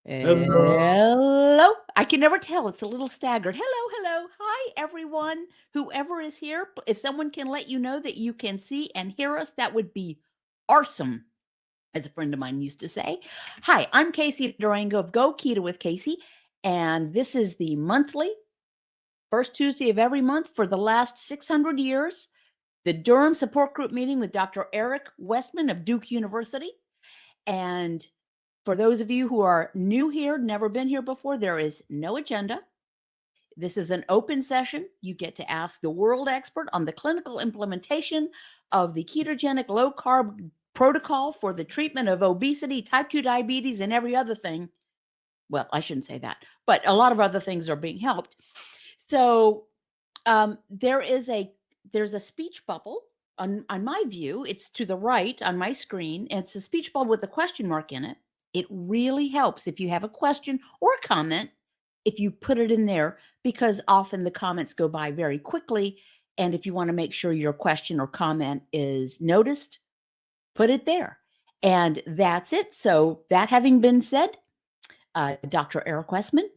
Hello. Hello. I can never tell. It's a little staggered. Hello, hello. Hi, everyone. Whoever is here, if someone can let you know that you can see and hear us, that would be awesome, as a friend of mine used to say. Hi, I'm Casey Durango of Go Keto with Casey, and this is the monthly first Tuesday of every month for the last 600 years, the Durham support group meeting with Dr. Eric Westman of Duke University. And for those of you who are new here, never been here before, there is no agenda. This is an open session. You get to ask the world expert on the clinical implementation of the ketogenic low carb protocol for the treatment of obesity, type 2 diabetes, and every other thing. Well, I shouldn't say that, but a lot of other things are being helped. So there's a speech bubble on my view. It's to the right on my screen, and it's a speech bubble with a question mark in it. It really helps if you have a question or a comment, if you put it in there, because often the comments go by very quickly. And if you want to make sure your question or comment is noticed, put it there. And that's it. So, that having been said, Dr. Eric Westman,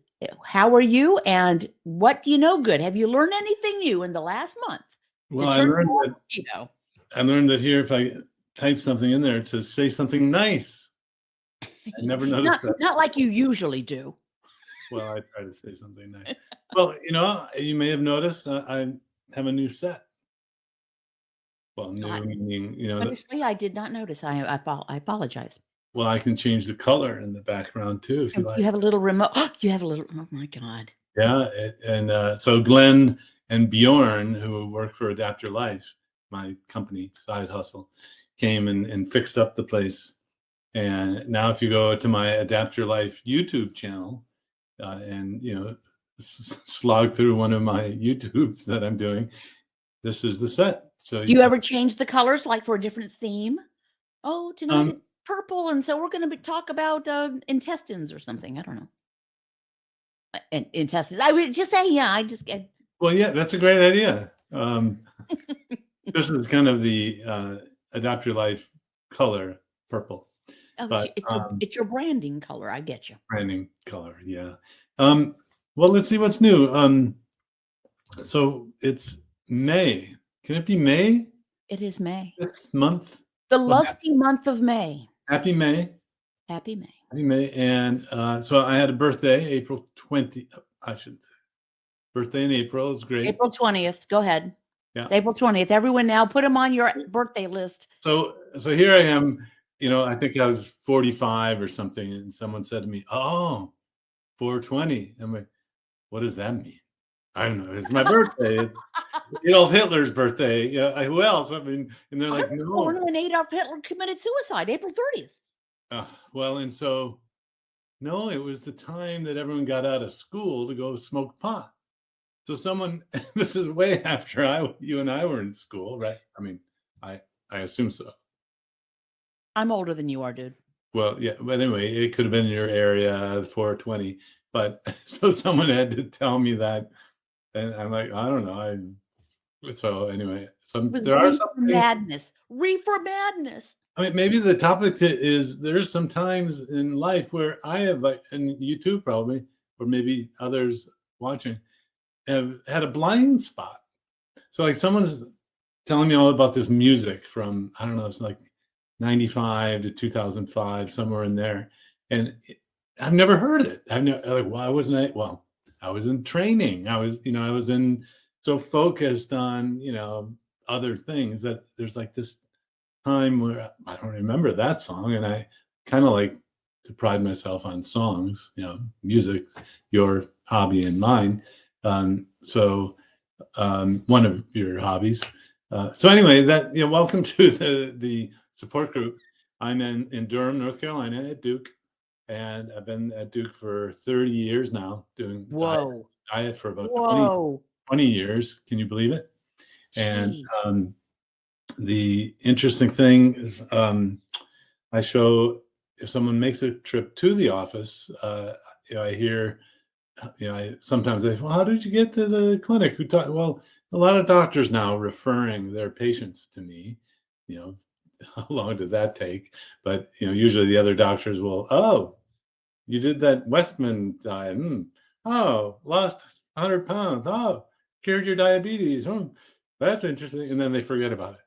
how are you and what do you know good? Have you learned anything new in the last month to Well, turn keto? I learned that here if I type something in there, it says say something nice. I never noticed Not that. not like you usually do. Well, I try to say something nice. Well, you may have noticed I have a new set. Well, I new meaning, honestly, I did not notice. I apologize. well, I can change the color in the background too if you And like. you have a little remote. You have a little, oh my God. Yeah, so Glenn and Bjorn, who work for Adapt Your Life, my company side hustle, came and fixed up the place. And now, if you go to my Adapt Your Life YouTube channel, and slog through one of my YouTubes that I'm doing, this is the set. So Do you ever change the colors like for a different theme? Oh, tonight is um, purple, and so we're going to talk about intestines or something. I don't know. Intestines. I would just say, yeah. well, yeah, that's a great idea. This is kind of the Adapt Your Life color, purple, Oh, but it's your branding color. I get you. branding color, yeah. Well, let's see what's new. So it's May. Can it be May? It is May, 5th month. the Well, lusty month of May. happy May. Happy May. Happy May. And so I had a birthday, April 20. I shouldn't say. Birthday in April is great. April 20th. Go ahead. Yeah. It's April 20th. Everyone now put them on your birthday list. So here I am, I think I was 45 or something, and someone said to me, "Oh, 420." I'm like, "What does that mean?" I don't know. It's my birthday. Adolf Hitler's birthday. Yeah. Who else? I mean, and they're I like, was "No." born when Adolf Hitler committed suicide, April 30th. Well, and so no, it was the time that everyone got out of school to go smoke pot. So someone, this is way after you and I were in school, right? I mean, I assume so. I'm older than you are, dude. Well, yeah, but anyway, it could have been in your area, 420. But so someone had to tell me that, and I'm like, I don't know. So anyway, It was there are some reefer things. madness. Reefer madness. I mean, maybe the topic is there's some times in life where I have, like, and you too probably, or maybe others watching, have had a blind spot. So like someone's telling me all about this music from, I don't know, it's like 95 to 2005, somewhere in there. And I've never heard it. I've never, like, why wasn't I? Well, I was in training. I was so focused on, other things that there's like this time where I don't remember that song. And I kind of like to pride myself on songs, music, your hobby and mine. So one of your hobbies. So anyway, welcome to the support group. I'm in Durham, North Carolina at Duke, and I've been at Duke for 30 years now, doing Whoa. diet for about 20 Whoa. 20 years. Can you believe it? And Gee. the interesting thing is, I show if someone makes a trip to the office, I hear, sometimes well, how did you get to the clinic? Who taught? Well, a lot of doctors now referring their patients to me. How long did that take? But usually the other doctors will, oh, you did that Westman diet. Oh, lost 100 pounds. Oh, cured your diabetes. That's interesting. And then they forget about it.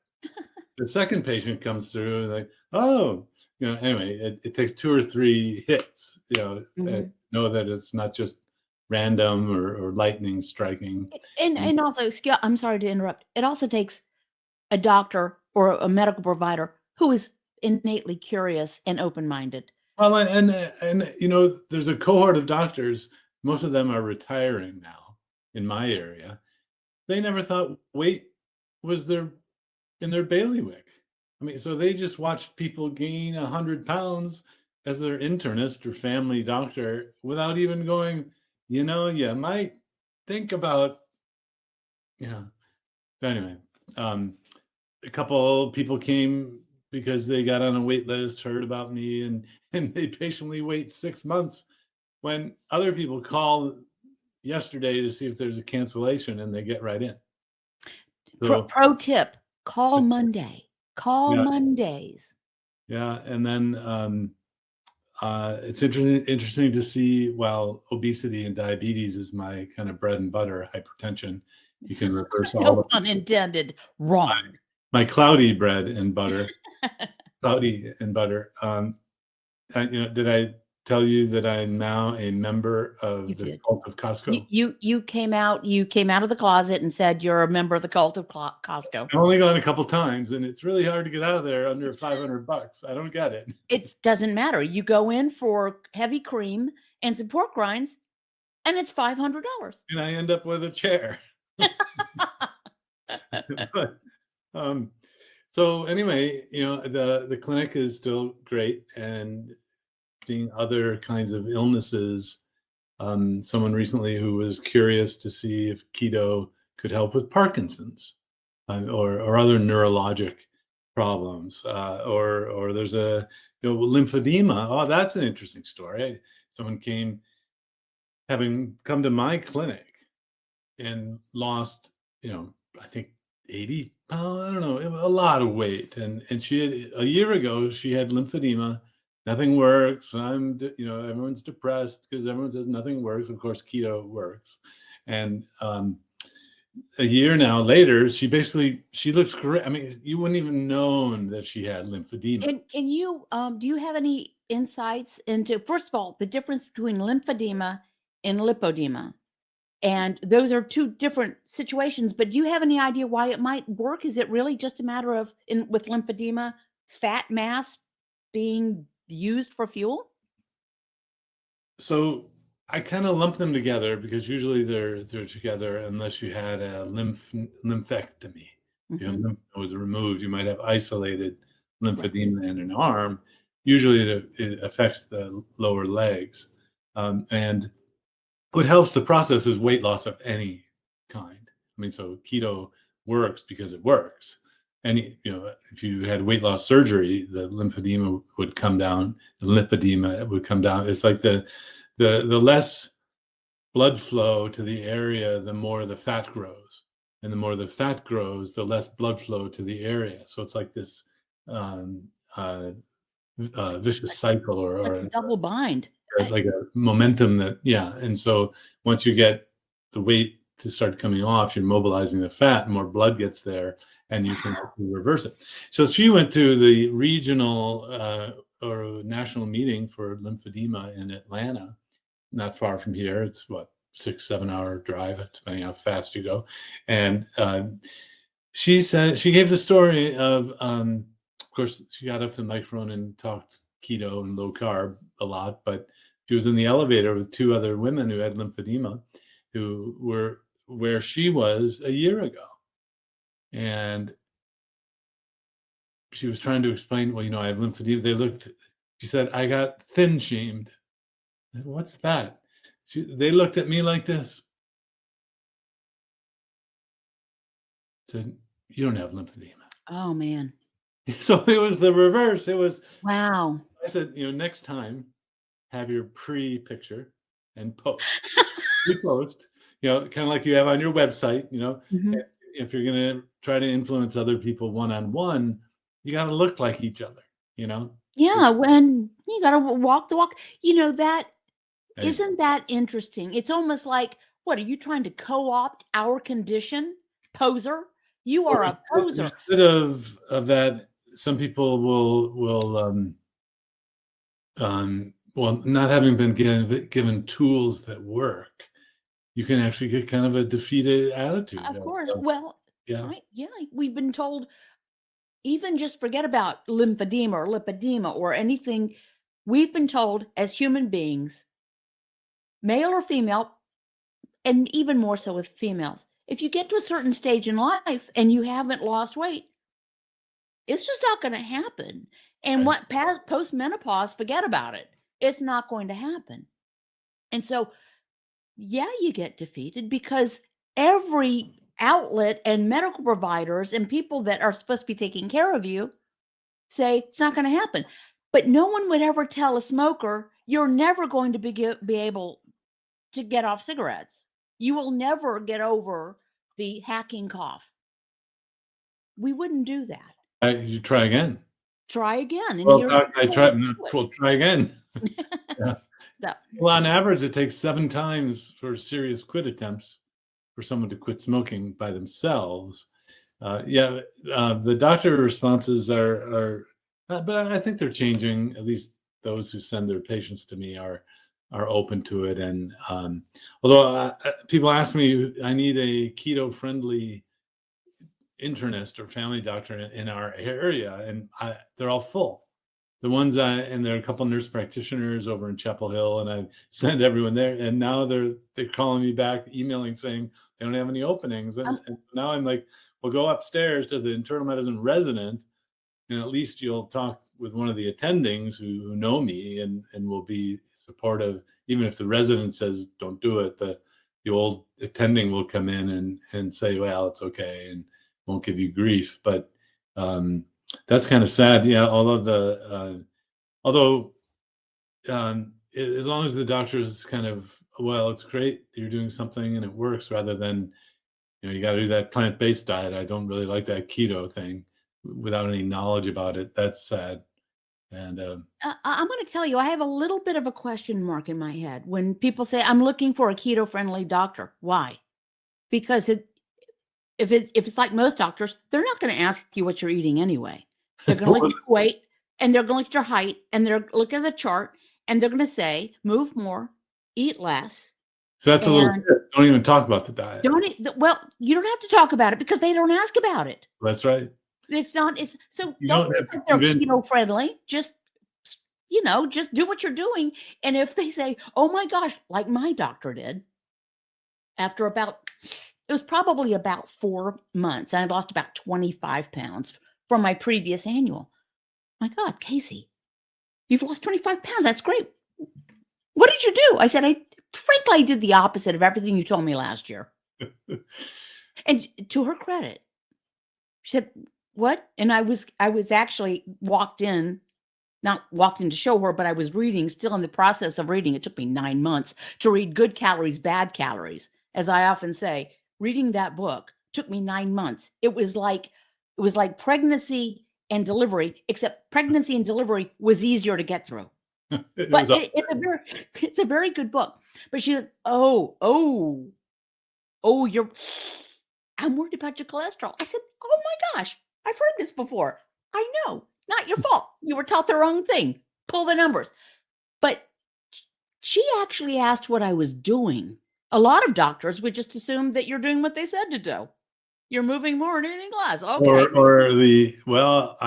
The second patient comes through and like, oh, anyway, it takes 2 or 3 hits, and know that it's not just random or lightning striking. And also, I'm sorry to interrupt. It also takes a doctor or a medical provider who is innately curious and open-minded. Well, and there's a cohort of doctors. Most of them are retiring now in my area. They never thought weight was in their bailiwick. I mean, so they just watched people gain 100 pounds as their internist or family doctor without even going, you might think about, Anyway, a couple people came because they got on a wait list, heard about me, and they patiently wait 6 months when other people call yesterday to see if there's a cancellation and they get right in. So, Pro tip, call Monday. Call Mondays. Yeah, and then it's interesting to see, well, obesity and diabetes is my kind of bread and butter, hypertension. You can reverse all No pun intended. Wrong. My cloudy bread and butter. Cloudy and butter. Did I tell you that I'm now a member of the cult of Costco? You came out of the closet and said you're a member of the cult of Costco. I've only gone a couple times, and it's really hard to get out of there under $500. I don't get it. It doesn't matter. You go in for heavy cream and some pork rinds, and it's $500. And I end up with a chair. But, so anyway, the clinic is still great, and seeing other kinds of illnesses. Someone recently who was curious to see if keto could help with Parkinson's or other neurologic problems, or there's a lymphedema. Oh, that's an interesting story. Someone came, having come to my clinic, and lost, I think 80 pounds. I don't know, a lot of weight, and she had, a year ago she had lymphedema. Nothing works. Everyone's depressed because everyone says nothing works. Of course, keto works. And a year now later, she looks great. I mean, you wouldn't even known that she had lymphedema. Can you do you have any insights into, first of all, the difference between lymphedema and lipodema? And those are two different situations, but do you have any idea why it might work? Is it really just a matter of, with lymphedema, fat mass being used for fuel? So I kind of lump them together because usually they're together unless you had a lymphectomy. Lymph was removed. You might have isolated lymphedema in an arm. Usually it affects the lower legs. And what helps the process is weight loss of any kind. I mean, so keto works because it works. And if you had weight loss surgery, the lymphedema would come down, the lipedema would come down. It's like the less blood flow to the area, the more the fat grows, and the more the fat grows, the less blood flow to the area. So it's like this vicious cycle, or like a double bind, like a momentum and so once you get the weight to start coming off, you're mobilizing the fat, more blood gets there, and you can reverse it. So she went to the regional or national meeting for lymphedema in Atlanta, not far from here. It's 6-7 hour drive, depending how fast you go. And she said, she gave the story of course, she got up to the microphone and talked keto and low carb a lot, but she was in the elevator with 2 other women who had lymphedema, who were where she was a year ago. And she was trying to explain, well, I have lymphedema. She said, I got thin shamed. What's that? They looked at me like this. Said, you don't have lymphedema. Oh, man. So it was the reverse. It was, wow. I said, next time, have your pre-picture and post. Repost, kind of like you have on your website, if you're going to try to influence other people one-on-one, you got to look like each other, Yeah, when You got to walk the walk. That Right. isn't that interesting? It's almost like, what are you trying to co-opt our condition, poser? You Or are a poser. instead of that, some people will well, not having been given tools that work, you can actually get kind of a defeated attitude. Of course. Well, Yeah. yeah, we've been told, even just forget about lymphedema or lipedema or anything. We've been told as human beings, male or female, and even more so with females, if you get to a certain stage in life and you haven't lost weight, it's just not going to happen. And Right. what past post menopause, forget about it. It's not going to happen. And so, yeah, you get defeated because every outlet and medical providers and people that are supposed to be taking care of you say it's not going to happen. But no one would ever tell a smoker, you're never going to be able to get off cigarettes. You will never get over the hacking cough. We wouldn't do that. You try again. Try again. And Well, here's doc, I the way tried. to do it. Well, try again. Yeah. So, Well, on average, it takes 7 times for serious quit attempts for someone to quit smoking by themselves. Yeah, the doctor responses but I think they're changing. At least those who send their patients to me are open to it. And although people ask me, I need a keto-friendly internist or family doctor in our area, and they're all full. The ones and there are a couple nurse practitioners over in Chapel Hill, and I send everyone there. And now they're calling me back, emailing saying they don't have any openings. And now I'm like, well, go upstairs to the internal medicine resident, and at least you'll talk with one of the attendings who know me and will be supportive. Even if the resident says don't do it, the old attending will come in and say, well, it's okay, and won't give you grief. But that's kind of sad. Yeah, all of the although as long as the doctor is kind of, well, it's great that you're doing something and it works, rather than, you got to do that plant-based diet. I don't really like that keto thing without any knowledge about it. That's sad. And I'm going to tell you, I have a little bit of a question mark in my head when people say, I'm looking for a keto-friendly doctor. Why? Because if it's like most doctors, they're not going to ask you what you're eating anyway. They're going to look at your weight, and they're going to look at your height, and they're look at the chart, and they're going to say, move more, eat less. So that's a little bit. Don't even talk about the diet. Well, you don't have to talk about it because they don't ask about it. That's right. It's not. It's so You don't don't have think to they're keto friendly. Just just do what you're doing. And if they say, "Oh my gosh," like my doctor did, after it was probably about 4 months, and I lost about 25 pounds from my previous annual. My God, Casey, you've lost 25 pounds. That's great. What did you do? I said, frankly, I did the opposite of everything you told me last year. And to her credit, she said, what? And I was actually not walked in to show her, but I was reading, still in the process of reading. It took me 9 months to read Good Calories, Bad Calories. As I often say, reading that book took me 9 months. It was like pregnancy and delivery, except pregnancy and delivery was easier to get through. But it's a very good book. But she said, I'm worried about your cholesterol. I said, oh my gosh, I've heard this before. I know, not your fault. You were taught the wrong thing. Pull the numbers. But she actually asked what I was doing. A lot of doctors would just assume that you're doing what they said to do. You're moving more and eating less. Okay. Well,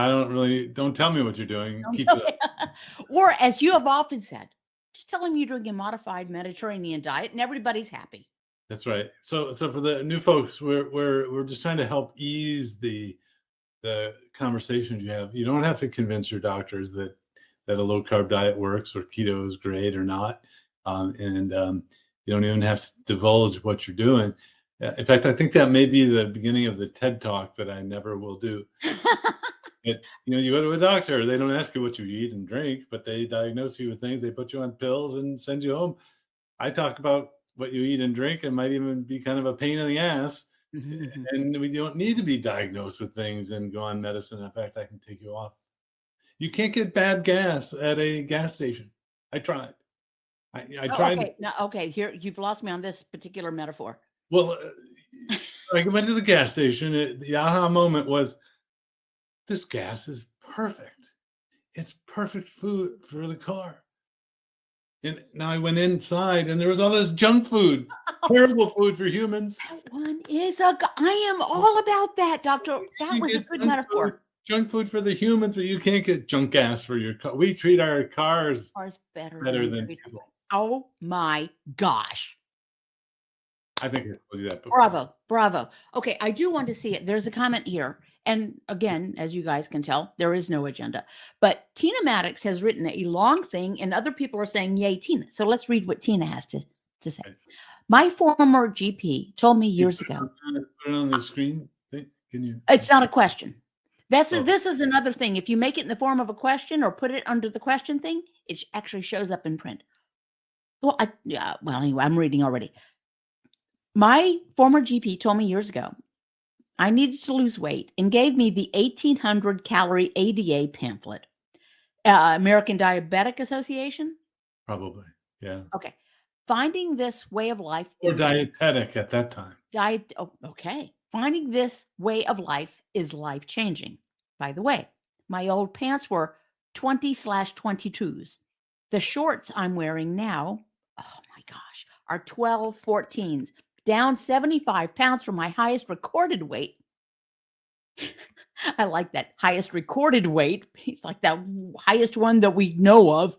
don't tell me what you're doing. Keep it up. Or as you have often said, just tell them you're doing a modified Mediterranean diet and everybody's happy. That's right. So for the new folks, we're just trying to help ease the conversations you have. You don't have to convince your doctors that a low carb diet works or keto is great or not. You don't even have to divulge what you're doing. In fact, I think that may be the beginning of the TED Talk that I never will do. You go to a doctor, they don't ask you what you eat and drink, but they diagnose you with things. They put you on pills and send you home. I talk about what you eat and drink, and might even be kind of a pain in the ass. And we don't need to be diagnosed with things and go on medicine. In fact, I can take you off. You can't get bad gas at a gas station. I tried. I Oh, tried. okay. No, okay. Here, you've lost me on this particular metaphor. Well, I went to the gas station. The aha moment was, this gas is perfect. It's perfect food for the car. And now I went inside, and there was all this junk food, terrible food for humans. That one is I am all about that, doctor. That You was a get good metaphor. junk food for the humans, but you can't get junk gas for your car. We treat our cars Ours better better than than we- people. Oh my gosh. I think I told you that before. Bravo. Okay, I do want to see it. There's a comment here. And again, as you guys can tell, there is no agenda. But Tina Maddox has written a long thing, and other people are saying, yay, Tina. So let's read what Tina has to say. Okay. My former GP told me years ago. Put it on the screen. Can you? It's not a question. This Oh. is another thing. If you make it in the form of a question or put it under the question thing, it actually shows up in print. Well, anyway, I'm reading already. My former GP told me years ago I needed to lose weight and gave me the 1,800 calorie ADA pamphlet. American Diabetic Association? Probably, yeah. Okay. Finding this way of life Or dietetic at that time. okay. Finding this way of life is life-changing. By the way, my old pants were 20/22s. The shorts I'm wearing now, oh my gosh, are 12 14s, down 75 pounds from my highest recorded weight. I like that highest recorded weight. It's like that highest one that we know of.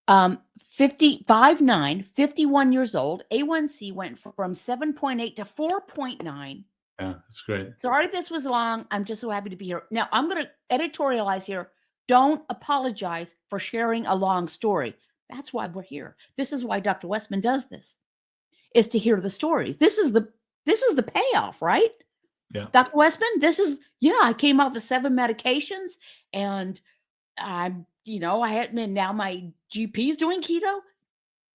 5'9", 51 years old. A1C went from 7.8 to 4.9. Yeah, that's great. Sorry this was long. I'm just so happy to be here. Now, I'm going to editorialize here. Don't apologize for sharing a long story. That's why we're here. This is why Dr. Westman does this, is to hear the stories. This is the payoff, right? Yeah. Dr. Westman, I came off of 7 medications, and I had, and now my GP's doing keto.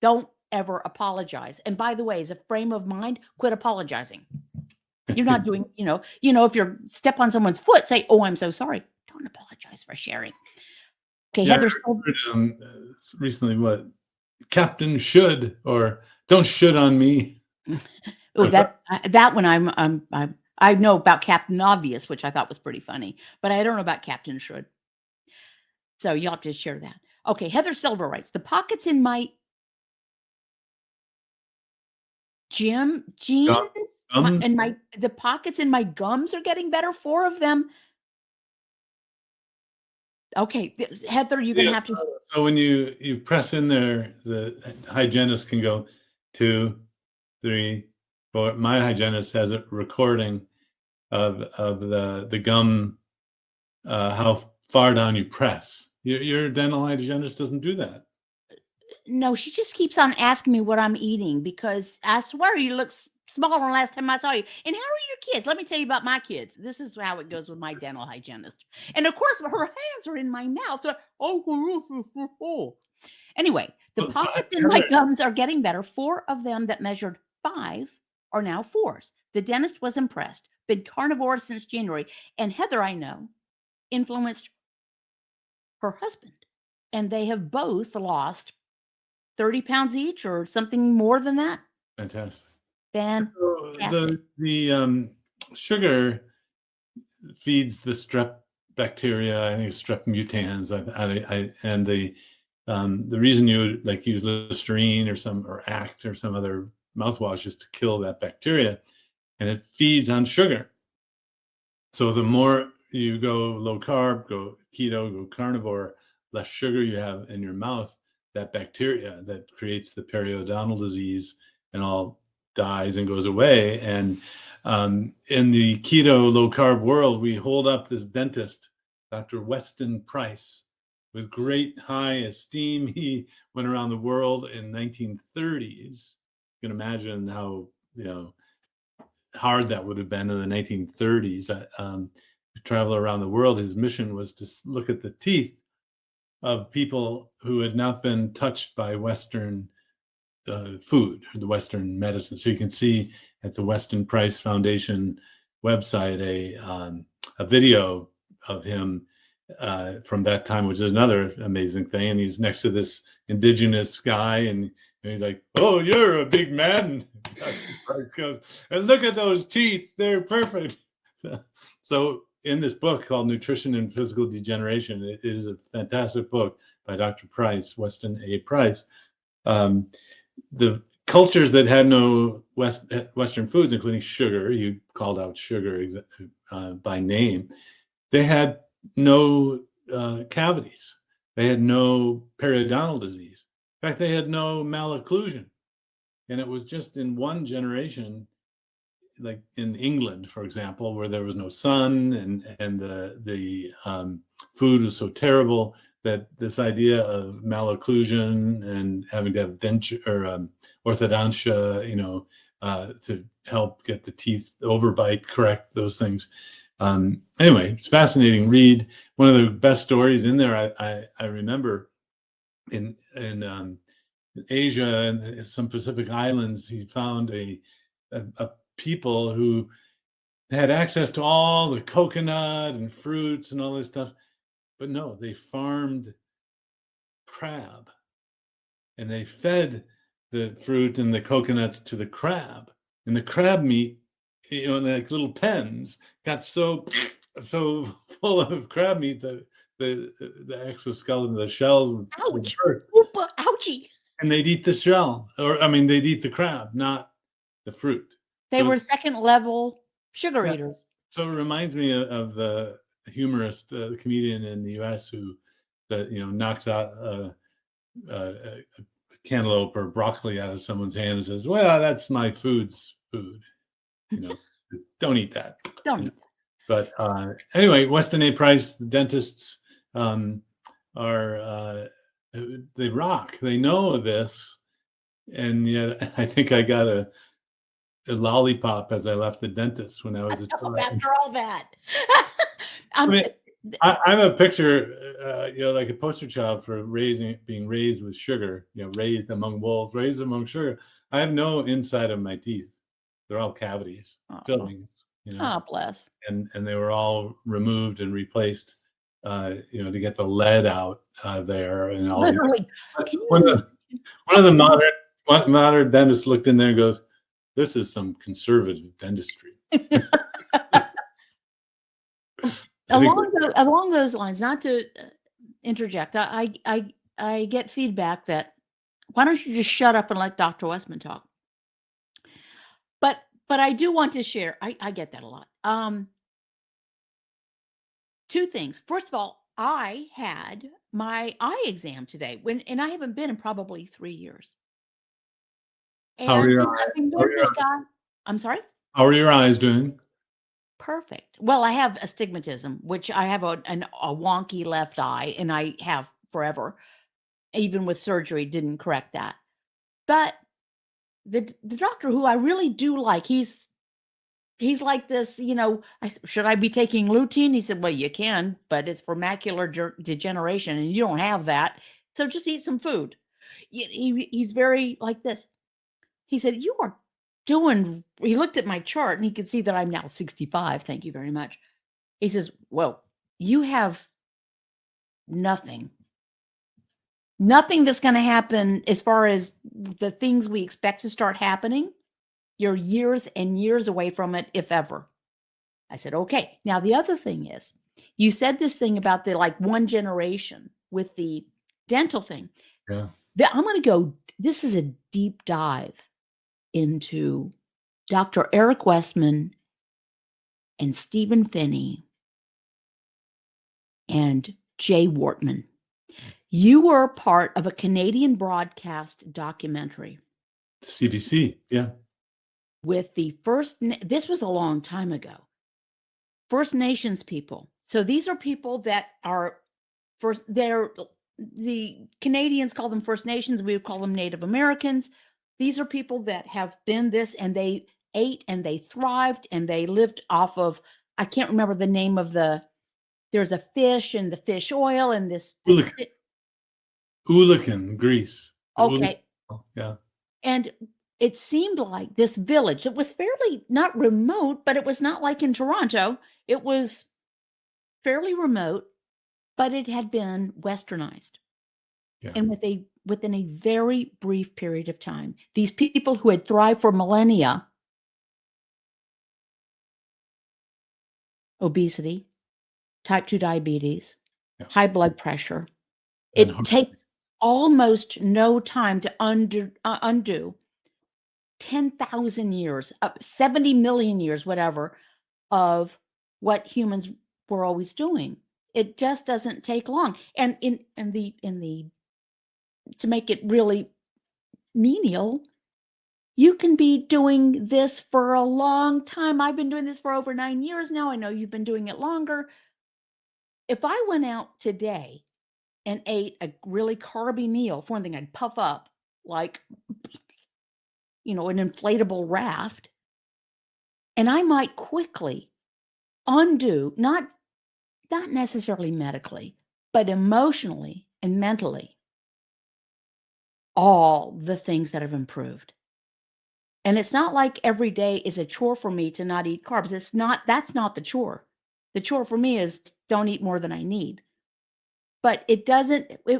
Don't ever apologize. And by the way, as a frame of mind, quit apologizing. You're not doing, if you're step on someone's foot, say, oh, I'm so sorry. Don't apologize for sharing. Okay, Yeah, Heather. I heard, recently, what Captain should, or don't should on me. Oh, that one I know about Captain Obvious, which I thought was pretty funny, but I don't know about Captain Should. So you'll have to share that. Okay, Heather Silver writes, the pockets in my jeans and the pockets in my gums are getting better. 4 of them. Okay, Heather, you're gonna have to. So when you press in there, the hygienist can go 2, 3, 4. My hygienist has a recording of the gum, how far down you press. Your dental hygienist doesn't do that. No, she just keeps on asking me what I'm eating, because I swear you look smaller than last time I saw you. And how are your kids? Let me tell you about my kids. This is how it goes with my dental hygienist. And of course, her hands are in my mouth. So, anyway, the pockets in my gums are getting better. 4 of them that measured 5 are now 4s. The dentist was impressed. Been carnivore since January. And Heather, I know, influenced her husband. And they have both lost 30 pounds each or something more than that. Fantastic. Fantastic. The sugar feeds the strep bacteria. I think it's strep mutans. And the reason you like use Listerine or Act or some other mouthwash is to kill that bacteria, and it feeds on sugar. So the more you go low carb, go keto, go carnivore, less sugar you have in your mouth, that bacteria that creates the periodontal disease and all dies and goes away. And in the keto low carb world, we hold up this dentist, Dr. Weston Price, with great high esteem. He went around the world in 1930s. You can imagine how hard that would have been in the 1930s. To travel around the world, his mission was to look at the teeth of people who had not been touched by Western food or the Western medicine. So you can see at the Weston Price Foundation website a video of him from that time, which is another amazing thing. And he's next to this indigenous guy, and he's like, "Oh, you're a big man." And look at those teeth; they're perfect. So, in this book called Nutrition and Physical Degeneration, it is a fantastic book by Dr. Price, Weston A. Price. The cultures that had no Western foods, including sugar, you called out sugar by name, they had no cavities. They had no periodontal disease. In fact, they had no malocclusion. And it was just in one generation, like in England, for example, where there was no sun and the food was so terrible that this idea of malocclusion and having to have denture or orthodontia, to help get the teeth overbite correct, those things. Anyway, it's fascinating read. One of the best stories in there, I remember in Asia and some Pacific islands, he found a people who had access to all the coconut and fruits and all this stuff, but no, they farmed crab and they fed the fruit and the coconuts to the crab, and the crab meat, like little pens, got so full of crab meat that the exoskeleton, the shells would hurt. Ouchie. And they'd eat the shell, they'd eat the crab, not the fruit. They were second level sugar eaters. So it reminds me of the humorist, the comedian in the U.S. who, knocks out a cantaloupe or broccoli out of someone's hand and says, "Well, that's my food's food. Don't eat that. Don't eat that." But anyway, Weston A. Price, the dentists they rock. They know this, and yet I think I got a lollipop as I left the dentist when I was a child. After all that, I'm a picture, like a poster child for being raised with sugar. Raised among wolves, raised among sugar. I have no inside of my teeth; they're all cavities, fillings. Oh, bless. And they were all removed and replaced, to get the lead out there and all. Literally. One of the modern dentists looked in there and goes, "This is some conservative dentistry." Along those lines, not to interject, I get feedback that why don't you just shut up and let Dr. Westman talk? But I do want to share. I get that a lot. Two things. First of all, I had my eye exam today and I haven't been in probably 3 years. And How are your this guy. I'm sorry? How are your eyes doing? Perfect. Well, I have astigmatism, which I have a wonky left eye, and I have forever. Even with surgery, didn't correct that. But the doctor, who I really do like, he's like this, I said, "Should I be taking lutein?" He said, "Well, you can, but it's for macular degeneration, and you don't have that. So just eat some food." He's very like this. He said, "You are doing," he looked at my chart and he could see that I'm now 65. Thank you very much. He says, "Well, you have nothing that's going to happen as far as the things we expect to start happening. You're years and years away from it, if ever." I said, "Okay." Now, the other thing is, you said this thing about the one generation with the dental thing. Yeah. I'm going to go, this is a deep dive into Dr. Eric Westman and Stephen Finney and Jay Wortman. You were a part of a Canadian broadcast documentary. CBC, yeah. With the this was a long time ago, First Nations people. So these are people that are the Canadians call them First Nations. We would call them Native Americans. These are people that have been this, and they ate and they thrived and they lived off of, I can't remember the name of there's a fish and the fish oil and this. Oolakan, Greece. Okay. Yeah. And it seemed like this village, it was fairly not remote, but it was not like in Toronto. It was fairly remote. but it had been westernized. Yeah. And within a very brief period of time, these people who had thrived for millennia, obesity, type 2 diabetes, Yeah. high blood pressure, And it takes almost no time to undo 10,000 years, 70 million years, whatever, of what humans were always doing. It just doesn't take long. And to make it really menial, you can be doing this for a long time. I've been doing this for over 9 years now. I know you've been doing it longer. If I went out today and ate a really carby meal, for one thing, I'd puff up like, an inflatable raft, and I might quickly undo, not necessarily medically, but emotionally and mentally, all the things that have improved. And it's not like every day is a chore for me to not eat carbs. That's not the chore. The chore for me is don't eat more than I need. But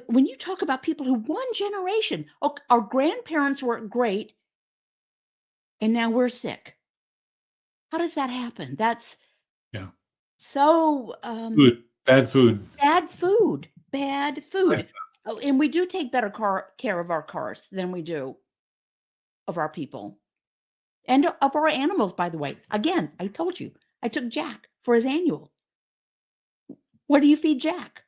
when you talk about people who one generation, our grandparents were great and now we're sick. How does that happen? That's yeah. so Bad food. bad food. Oh, and we do take better care of our cars than we do of our people. And of our animals, by the way. Again, I told you, I took Jack for his annual. What do you feed Jack?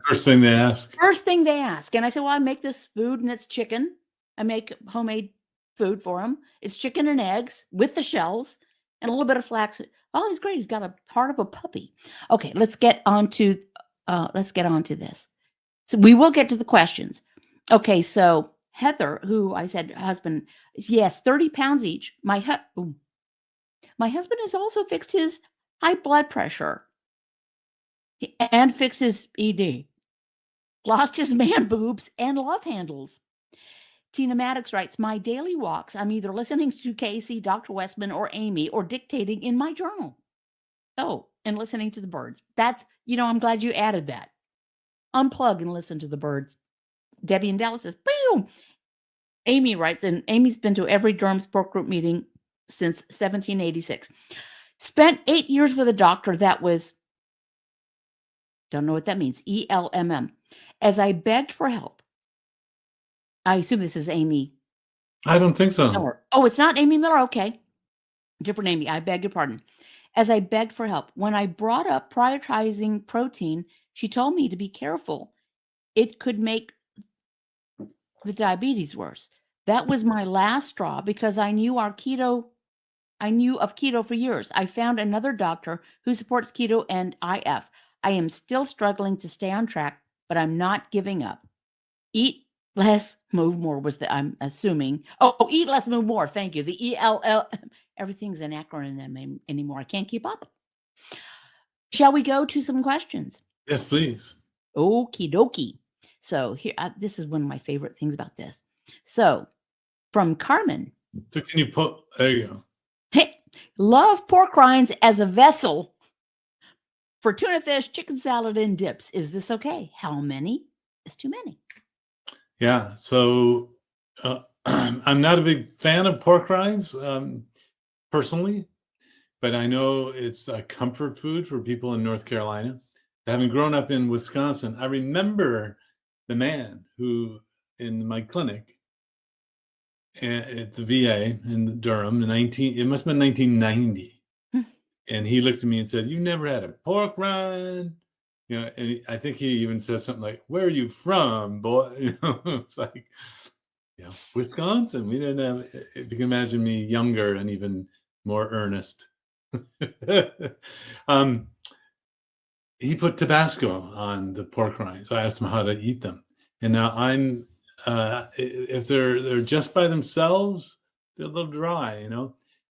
First thing they ask. First thing they ask. And I said, well, I make this food and it's chicken. I make homemade food for him. It's chicken and eggs with the shells and a little bit of flax. Oh, he's great. He's got a heart of a puppy. Okay, let's get on to this. So we will get to the questions. Okay, so Heather, who I said husband, yes, 30 pounds each. My husband has also fixed his high blood pressure and fixed his ED. Lost his man boobs and love handles. Tina Maddox writes, my daily walks, I'm either listening to Casey, Dr. Westman, or Amy, or dictating in my journal. Oh, and listening to the birds. That's, I'm glad you added that. Unplug and listen to the birds. Debbie in Dallas says, boom. Amy writes, and Amy's been to every Durham support group meeting since 1786. Spent 8 years with a doctor that was, don't know what that means, ELMM. As I begged for help. I assume this is Amy. I don't think so. Miller. Oh, it's not Amy Miller? Okay. Different Amy. I beg your pardon. As I begged for help. When I brought up prioritizing protein, she told me to be careful. It could make the diabetes worse. That was my last straw because I knew of keto for years. I found another doctor who supports keto and IF. I am still struggling to stay on track, but I'm not giving up. Eat less, move more was I'm assuming. Oh, eat less, move more. Thank you. The ELL, everything's an acronym anymore. I can't keep up. Shall we go to some questions? Yes, please. Okie dokie. So here, this is one of my favorite things about this. So from Carmen. So can you there you go. Hey, love pork rinds as a vessel for tuna fish, chicken salad, and dips. Is this okay? How many is too many? Yeah. So I'm not a big fan of pork rinds personally, but I know it's a comfort food for people in North Carolina. Having grown up in Wisconsin, I remember the man who in my clinic at the VA in Durham it must have been 1990. And he looked at me and said, "You never had a pork rind?" And I think he even said something like, "Where are you from, boy?" It's like, Wisconsin. We didn't have, if you can imagine me younger and even more earnest. He put Tabasco on the pork rinds. So I asked him how to eat them. And now if they're just by themselves, they're a little dry,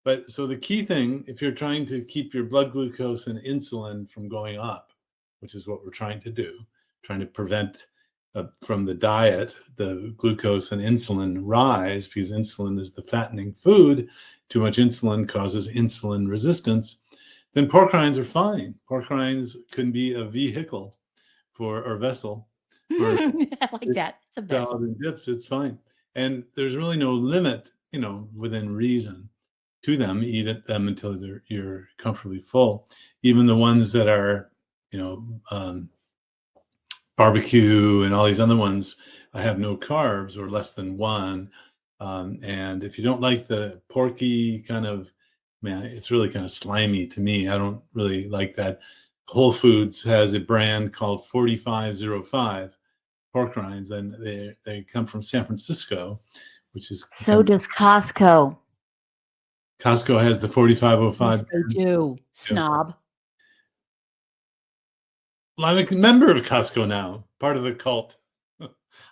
But so the key thing, if you're trying to keep your blood glucose and insulin from going up, which is what we're trying to do, trying to prevent from the diet, the glucose and insulin rise, because insulin is the fattening food. Too much insulin causes insulin resistance. Then pork rinds are fine. Pork rinds can be a vehicle or vessel for I like that. It's a vessel. salad and dips. It's fine, and there's really no limit, within reason to them. Eat them until you're comfortably full. Even the ones that are, barbecue and all these other ones, I have no carbs or less than one. And if you don't like the porky kind of, man, it's really kind of slimy to me. I don't really like that. Whole Foods has a brand called 4505 pork rinds, and they come from San Francisco, which is So does Costco. Costco has the 4505. Yes, they do. Snob. Well, I'm a member of Costco now, part of the cult.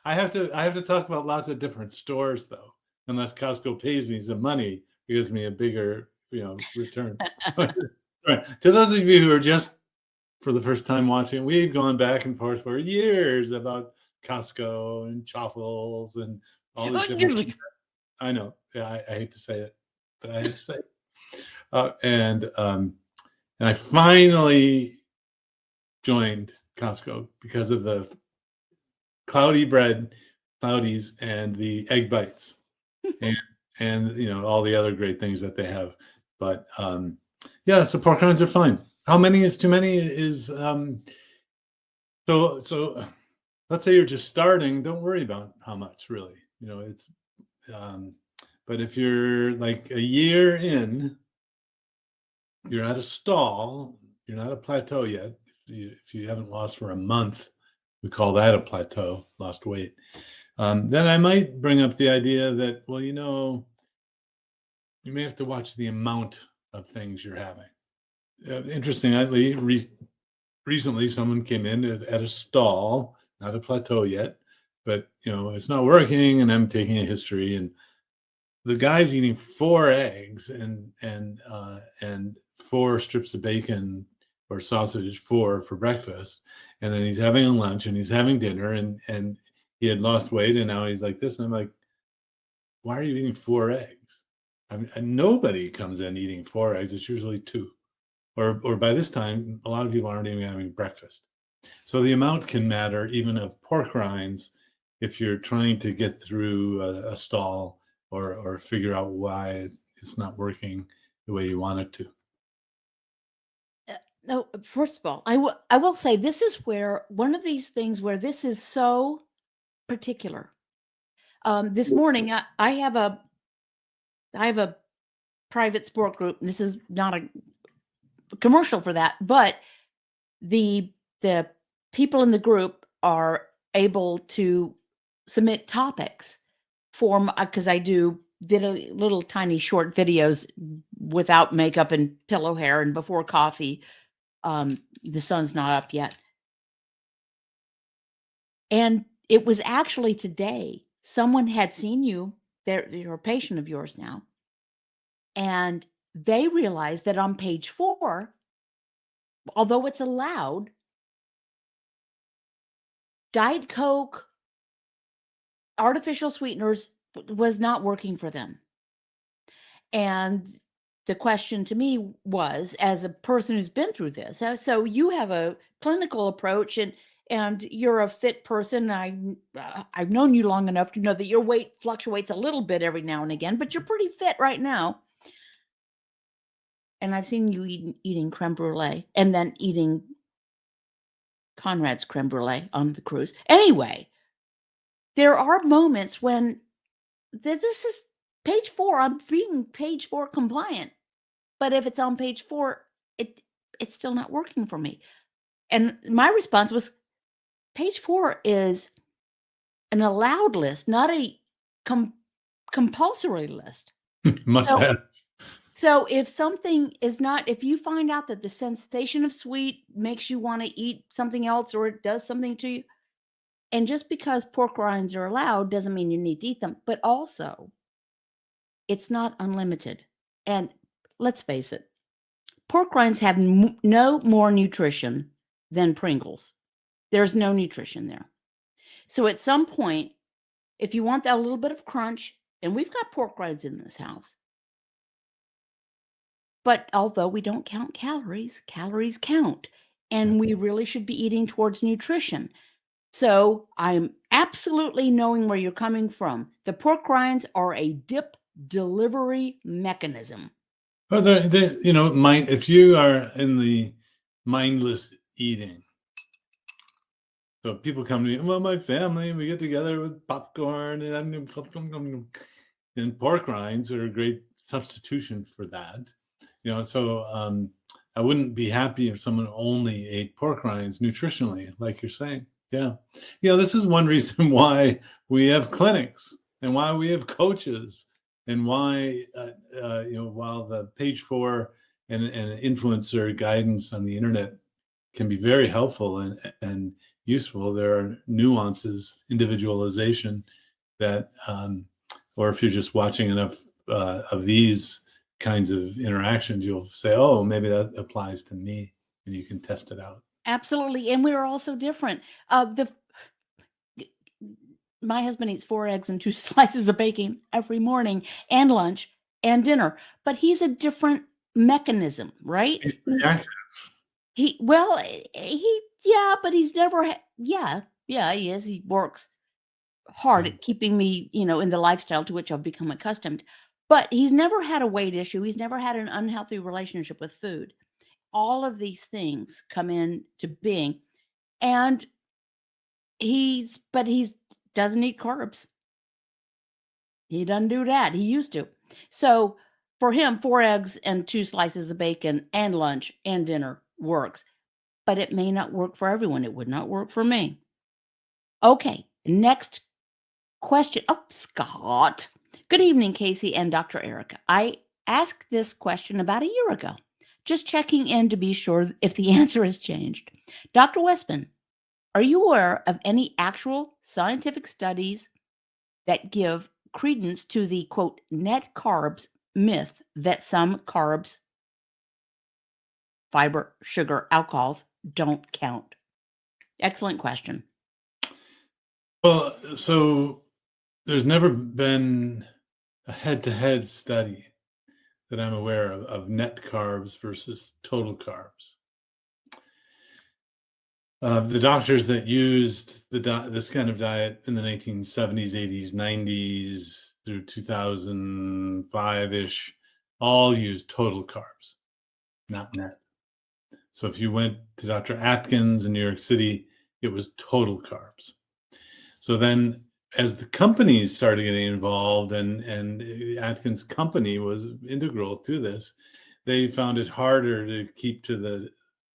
I have to talk about lots of different stores though, unless Costco pays me some money, gives me a bigger, return. Right. To those of you who are just for the first time watching, we've gone back and forth for years about Costco and Chaffles and all these different. I know. Yeah, I hate to say it, but I have to say it. And I finally joined Costco because of the cloudy bread, cloudies, and the egg bites, and all the other great things that they have. But yeah, so pork rinds are fine. How many is too many? Is so. Let's say you're just starting. Don't worry about how much. Really, it's. But if you're like a year in, you're at a stall. You're not a plateau yet. If you haven't lost for a month, we call that a plateau, lost weight. Then I might bring up the idea that, well, you may have to watch the amount of things you're having. Interestingly, recently someone came in at a stall, not a plateau yet, but it's not working, and I'm taking a history, and the guy's eating 4 eggs and 4 strips of bacon or sausage for breakfast, and then he's having a lunch and he's having dinner, and he had lost weight, and now he's like this, and I'm like, why are you eating 4 eggs? I mean, and nobody comes in eating 4 eggs. It's usually 2, or by this time a lot of people aren't even having breakfast. So the amount can matter, even of pork rinds, if you're trying to get through a stall or figure out why it's not working the way you want it to. No, first of all, I will say this is where one of these things where this is so particular. This morning, I have a private sport group, and this is not a commercial for that, but the people in the group are able to submit topics for, because I do little tiny short videos without makeup and pillow hair and before coffee. The sun's not up yet. And it was actually today, someone had seen you, you're a patient of yours now, and they realized that on page 4, although it's allowed, Diet Coke, artificial sweeteners was not working for them. And the question to me was, as a person who's been through this, so you have a clinical approach, and you're a fit person. I've known you long enough to know that your weight fluctuates a little bit every now and again, but you're pretty fit right now. And I've seen you eating creme brulee and then eating Conrad's creme brulee on the cruise. Anyway, there are moments when this is page 4. I'm being page 4 compliant, but if it's on page 4, it's still not working for me. And my response was, page 4 is an allowed list, not a compulsory list. Must have. So if something is not, if you find out that the sensation of sweet makes you want to eat something else, or it does something to you, and just because pork rinds are allowed doesn't mean you need to eat them, but also it's not unlimited. And let's face it, pork rinds have no more nutrition than Pringles. There's no nutrition there. So at some point, if you want that little bit of crunch, and we've got pork rinds in this house, but although we don't count calories, calories count. and we really should be eating towards nutrition. So I'm absolutely knowing where you're coming from. The pork rinds are a dip delivery mechanism. Well, if you are in the mindless eating, so people come to me, well, my family, we get together with popcorn and pork rinds are a great substitution for that. So I wouldn't be happy if someone only ate pork rinds nutritionally, like you're saying. Yeah. This is one reason why we have clinics and why we have coaches and why, while the page 4 and influencer guidance on the internet can be very helpful and useful, there are nuances, individualization that, or if you're just watching enough of these kinds of interactions, you'll say, oh, maybe that applies to me, and you can test it out. Absolutely. And we're all so different. My husband eats 4 eggs and 2 slices of bacon every morning and lunch and dinner, but he's a different mechanism, right? He's reactive. But he's never, he is. He works hard at keeping me, in the lifestyle to which I've become accustomed, but he's never had a weight issue. He's never had an unhealthy relationship with food. All of these things come into being, and he doesn't eat carbs. He doesn't do that. He used to. So for him, 4 eggs and 2 slices of bacon and lunch and dinner works, but it may not work for everyone. It would not work for me. Okay, next question. Oh, Scott. Good evening, Casey and Dr. Erica. I asked this question about a year ago, just checking in to be sure if the answer has changed. Dr. Westman, are you aware of any actual scientific studies that give credence to the, quote, net carbs myth that some carbs, fiber, sugar, alcohols don't count? Excellent question. Well, so there's never been a head-to-head study that I'm aware of net carbs versus total carbs. The doctors that used this kind of diet in the 1970s, 80s, 90s through 2005-ish all used total carbs, not net. So if you went to Dr. Atkins in New York City, it was total carbs. So then as the companies started getting involved and Atkins' company was integral to this, they found it harder to keep to the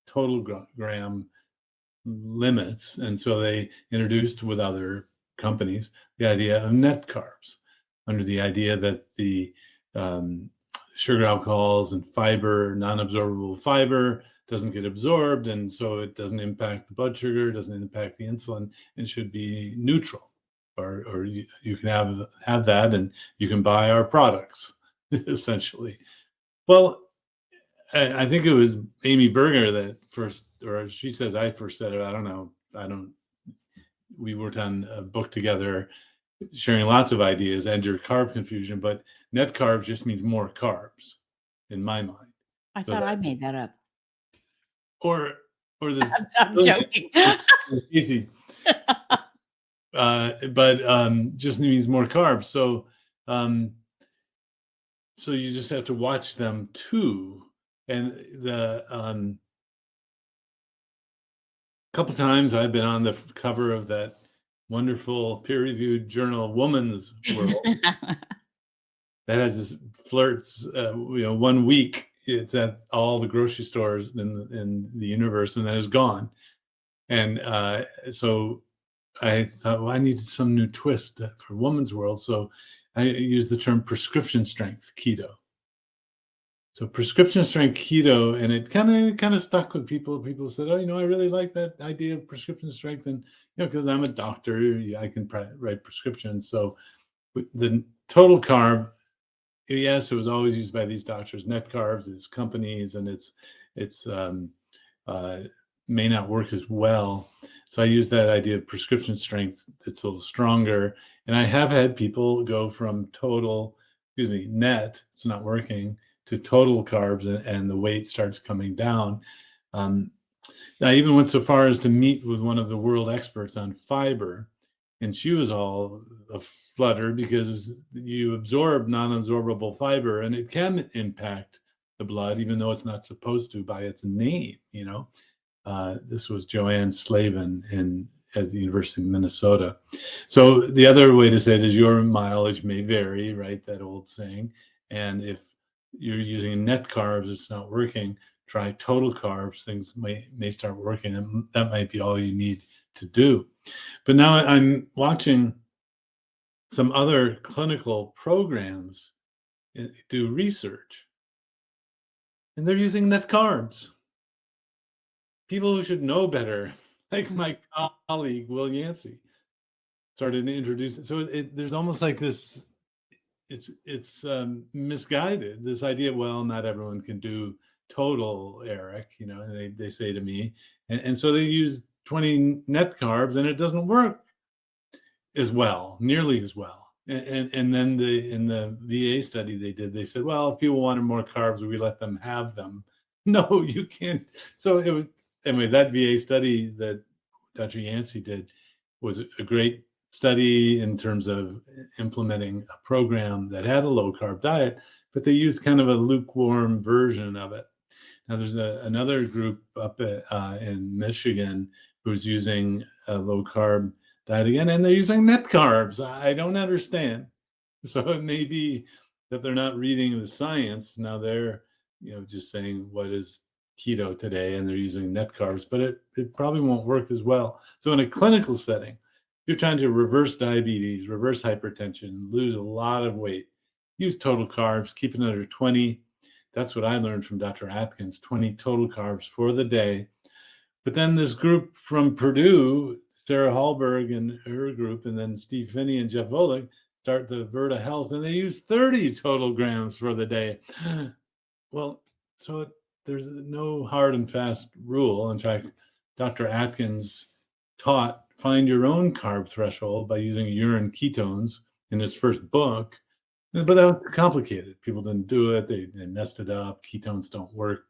total gram limits. And so they introduced with other companies the idea of net carbs, under the idea that the sugar, alcohols, and fiber, non-absorbable fiber, doesn't get absorbed, and so it doesn't impact the blood sugar, doesn't impact the insulin, and should be neutral. Or you can have that, and you can buy our products, essentially. Well, I think it was Amy Berger that first, or she says I first said it. I don't know. We worked on a book together, sharing lots of ideas, and your carb confusion, but net carbs just means more carbs in my mind. I thought I made that up. Or this. I'm joking. Easy. But just means more carbs. So you just have to watch them too. And the couple times I've been on the cover of that wonderful peer-reviewed journal, Woman's World, that has this flirts. 1 week it's at all the grocery stores in the universe, and then it's gone. And so I thought, well, I needed some new twist for Woman's World. So I used the term prescription strength keto. So prescription strength keto, and it kind of stuck with people. People said, oh, I really like that idea of prescription strength. And, because I'm a doctor, I can write prescriptions. So the total carb, yes, it was always used by these doctors. Net carbs is companies, and it's may not work as well. So I use that idea of prescription strength. It's a little stronger. And I have had people go from net, it's not working, to total carbs, and the weight starts coming down. I even went so far as to meet with one of the world experts on fiber, and she was all aflutter because you absorb non-absorbable fiber, and it can impact the blood, even though it's not supposed to by its name. This was Joanne Slavin at the University of Minnesota. So the other way to say it is your mileage may vary, right? That old saying. And if you're using net carbs, it's not working. Try total carbs, things may start working, and that might be all you need to do. But now I'm watching some other clinical programs do research, and they're using net carbs. People who should know better, like my colleague Will Yancey, started to introduce it. So there's almost like this. It's misguided. This idea, well, not everyone can do total, Eric. And they say to me, and so they use 20 net carbs, and it doesn't work as well, nearly as well. And then in the VA study they did, they said, well, if people wanted more carbs, we let them have them. No, you can't. So it was, anyway, that VA study that Dr. Yancey did was a great study in terms of implementing a program that had a low carb diet, but they used kind of a lukewarm version of it. Now there's another group up in Michigan who's using a low carb diet again, and they're using net carbs. I don't understand. So it may be that they're not reading the science. Now they're just saying what is keto today, and they're using net carbs, but it probably won't work as well. So in a clinical setting, you're trying to reverse diabetes, reverse hypertension, lose a lot of weight, use total carbs, keep it under 20. That's what I learned from Dr. Atkins, 20 total carbs for the day. But then this group from Purdue, Sarah Hallberg and her group, and then Steve Finney and Jeff Volek start the Verta Health, and they use 30 total grams for the day. Well, so there's no hard and fast rule. In fact, Dr. Atkins taught find your own carb threshold by using urine ketones in his first book, but that was complicated. People didn't do it. They messed it up. Ketones don't work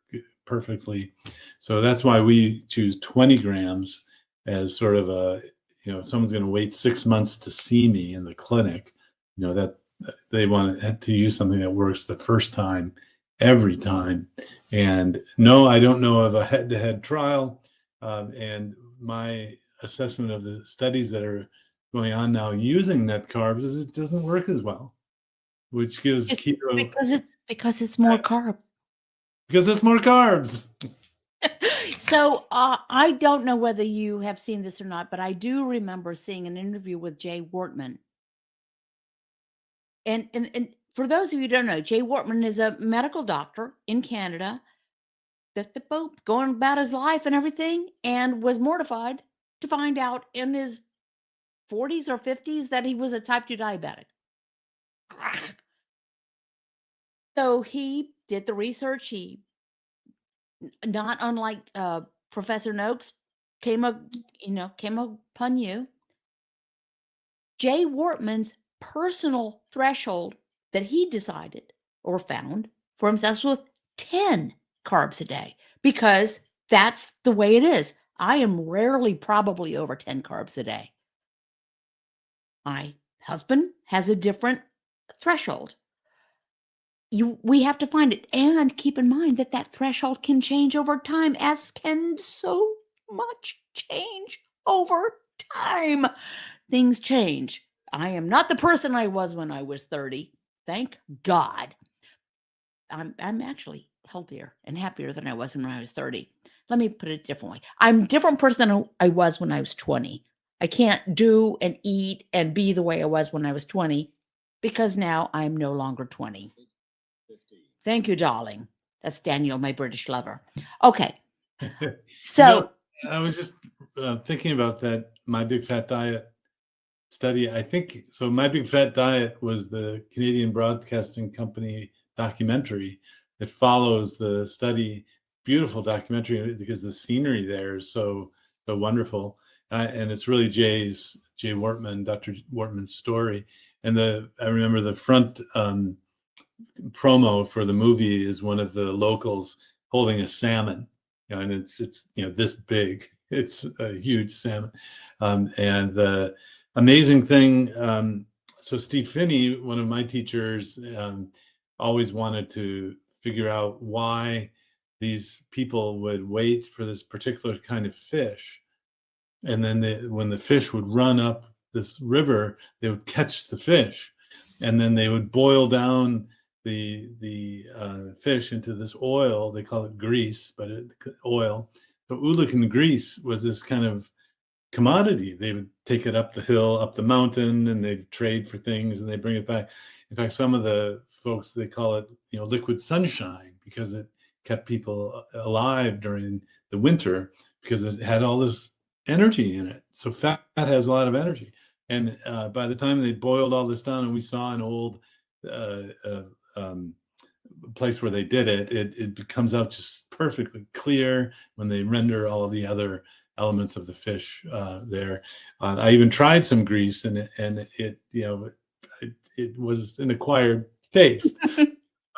perfectly. So that's why we choose 20 grams as sort of a, if someone's going to wait 6 months to see me in the clinic, that they want to use something that works the first time, every time. And no, I don't know of a head-to-head trial. And my assessment of the studies that are going on now using net carbs is it doesn't work as well, which gives keto because it's more carbs. Because it's more carbs. So I don't know whether you have seen this or not, but I do remember seeing an interview with Jay Wortman. And for those of you who don't know, Jay Wortman is a medical doctor in Canada that going about his life and everything, and was mortified to find out in his 40s or 50s that he was a type 2 diabetic. So he did the research. He, not unlike Professor Noakes, came upon you. Jay Wortman's personal threshold that he decided or found for himself was 10 carbs a day, because that's the way it is. I am rarely probably over 10 carbs a day. My husband has a different threshold. We have to find it, and keep in mind that threshold can change over time, as can so much change over time. Things change. I am not the person I was when I was 30. Thank God. I'm actually healthier and happier than I was when I was 30. Let me put it differently. I'm a different person than I was when I was 20. I can't do and eat and be the way I was when I was 20, because now I'm no longer 20. Thank you, darling. That's Daniel, my British lover. Okay. So I was just thinking about that My Big Fat Diet study. I think so. My Big Fat Diet was the Canadian Broadcasting Company documentary that follows the study. Beautiful documentary, because the scenery there is so wonderful, and it's really Jay Wortman, Dr. Wortman's story. And I remember the front promo for the movie is one of the locals holding a salmon, and it's this big. It's a huge salmon, and the amazing thing. So Steve Finney, one of my teachers, always wanted to figure out why these people would wait for this particular kind of fish, and then when the fish would run up this river, they would catch the fish, and then they would boil down the fish into this oil. They call it grease, but oil. So Ulican grease was this kind of commodity. They would take it up the hill, up the mountain, and they'd trade for things, and they bring it back. In fact, some of the folks, they call it liquid sunshine, because it kept people alive during the winter, because it had all this energy in it. So fat has a lot of energy. And by the time they boiled all this down, and we saw an old place where they did it, it comes out just perfectly clear when they render all of the other elements of the fish there. I even tried some grease, and it was an acquired taste.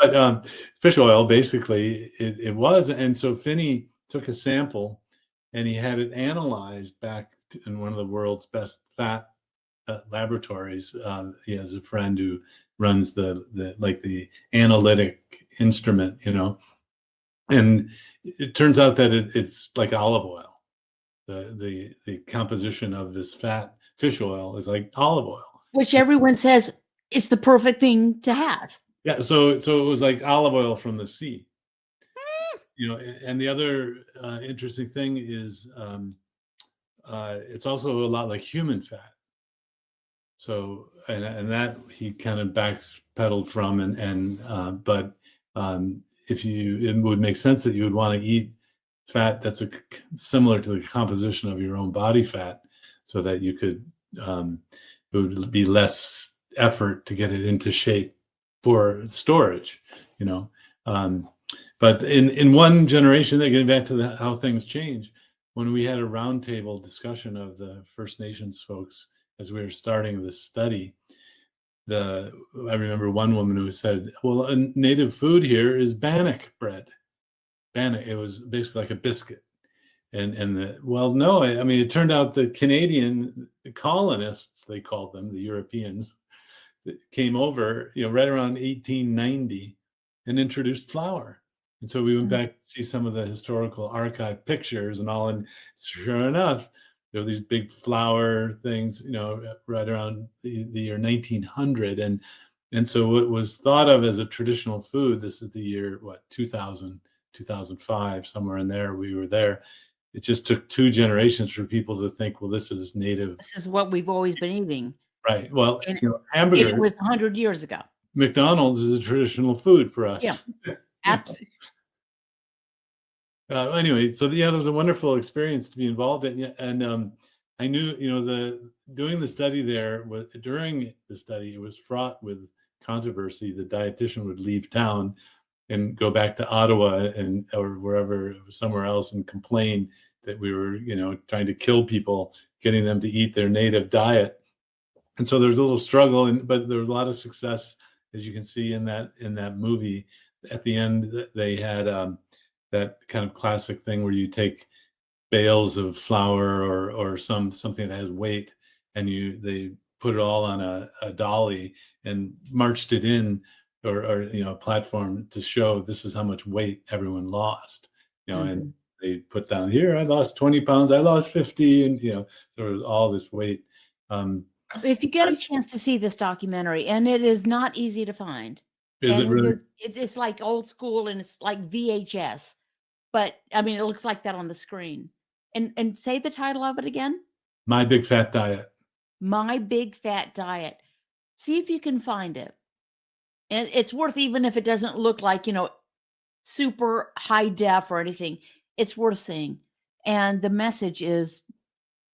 But fish oil, basically, it was. And so Finney took a sample, and he had it analyzed back in one of the world's best fat laboratories. He has a friend who runs the analytic instrument, and it turns out that it's like olive oil. The composition of this fat fish oil is like olive oil, which everyone says is the perfect thing to have. Yeah, so it was like olive oil from the sea. And the other interesting thing is it's also a lot like human fat. So and that he kind of backpedaled from, but it would make sense that you would want to eat fat that's similar to the composition of your own body fat, so that you could it would be less effort to get it into shape for storage, but in one generation, they're getting back to how things change. When we had a roundtable discussion of the First Nations folks as we were starting this study, I remember one woman who said, "Well, a native food here is bannock bread." Bannock, it was basically like a biscuit, no, I mean, it turned out the Canadian colonists, they called them, the Europeans, came over, right around 1890 and introduced flour. And so we went back to see some of the historical archive pictures and all, and sure enough, there were these big flour things, right around the year 1900. And so what was thought of as a traditional food, this is the year, 2000, 2005, somewhere in there, we were there. It just took 2 generations for people to think, well, this is native. This is what we've always been eating. Right. Well, hamburger. It was 100 years ago. McDonald's is a traditional food for us. Yeah, absolutely. Anyway, so there was a wonderful experience to be involved in, and I knew, doing the study there, during the study, it was fraught with controversy. The dietitian would leave town and go back to Ottawa or wherever, somewhere else, and complain that we were, trying to kill people, getting them to eat their native diet. And so there's a little struggle, but there was a lot of success, as you can see in that movie. At the end, they had that kind of classic thing where you take bales of flour or something that has weight, and they put it all on a dolly and marched it in, or a platform to show this is how much weight everyone lost. And they put down, here, I lost 20 pounds, I lost 50, and there was all this weight. If you get a chance to see this documentary, and it is not easy to find. Is it really? It's like old school, and it's like VHS, but I mean, it looks like that on the screen. And say the title of it again. My Big Fat Diet. My Big Fat Diet. See if you can find it. And it's worth, even if it doesn't look like, super high def or anything, it's worth seeing. And the message is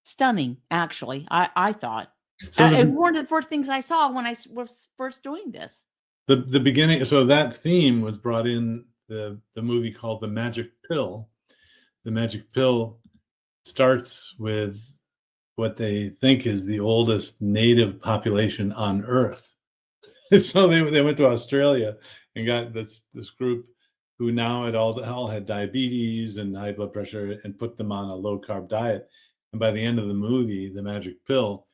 stunning, actually, I thought. So one of the first things I saw when I was first doing this. The beginning, so that theme was brought in the movie called The Magic Pill. The Magic Pill starts with what they think is the oldest native population on Earth. So they went to Australia and got this group who now all had diabetes and high blood pressure, and put them on a low carb diet. And by the end of the movie, The Magic Pill,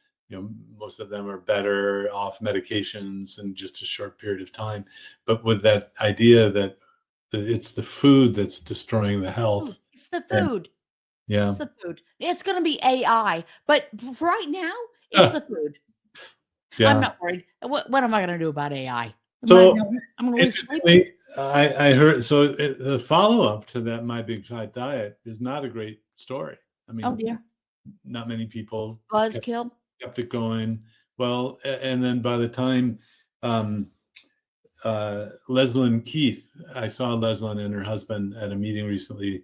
most of them are better off medications in just a short period of time. But with that idea that it's the food that's destroying the health. It's the And food. yeah, It's the food. It's going to be AI, but for right now, it's the food. yeah. I'm not worried. What am I going to do about AI? So I'm going to lose sleep. interestingly, I heard the follow-up to that My Big Fat Diet is not a great story. I mean, Oh dear, not many people buzzkill. kept it going. Well, and then by the time Leslyn Keith, I saw Leslyn and her husband at a meeting recently.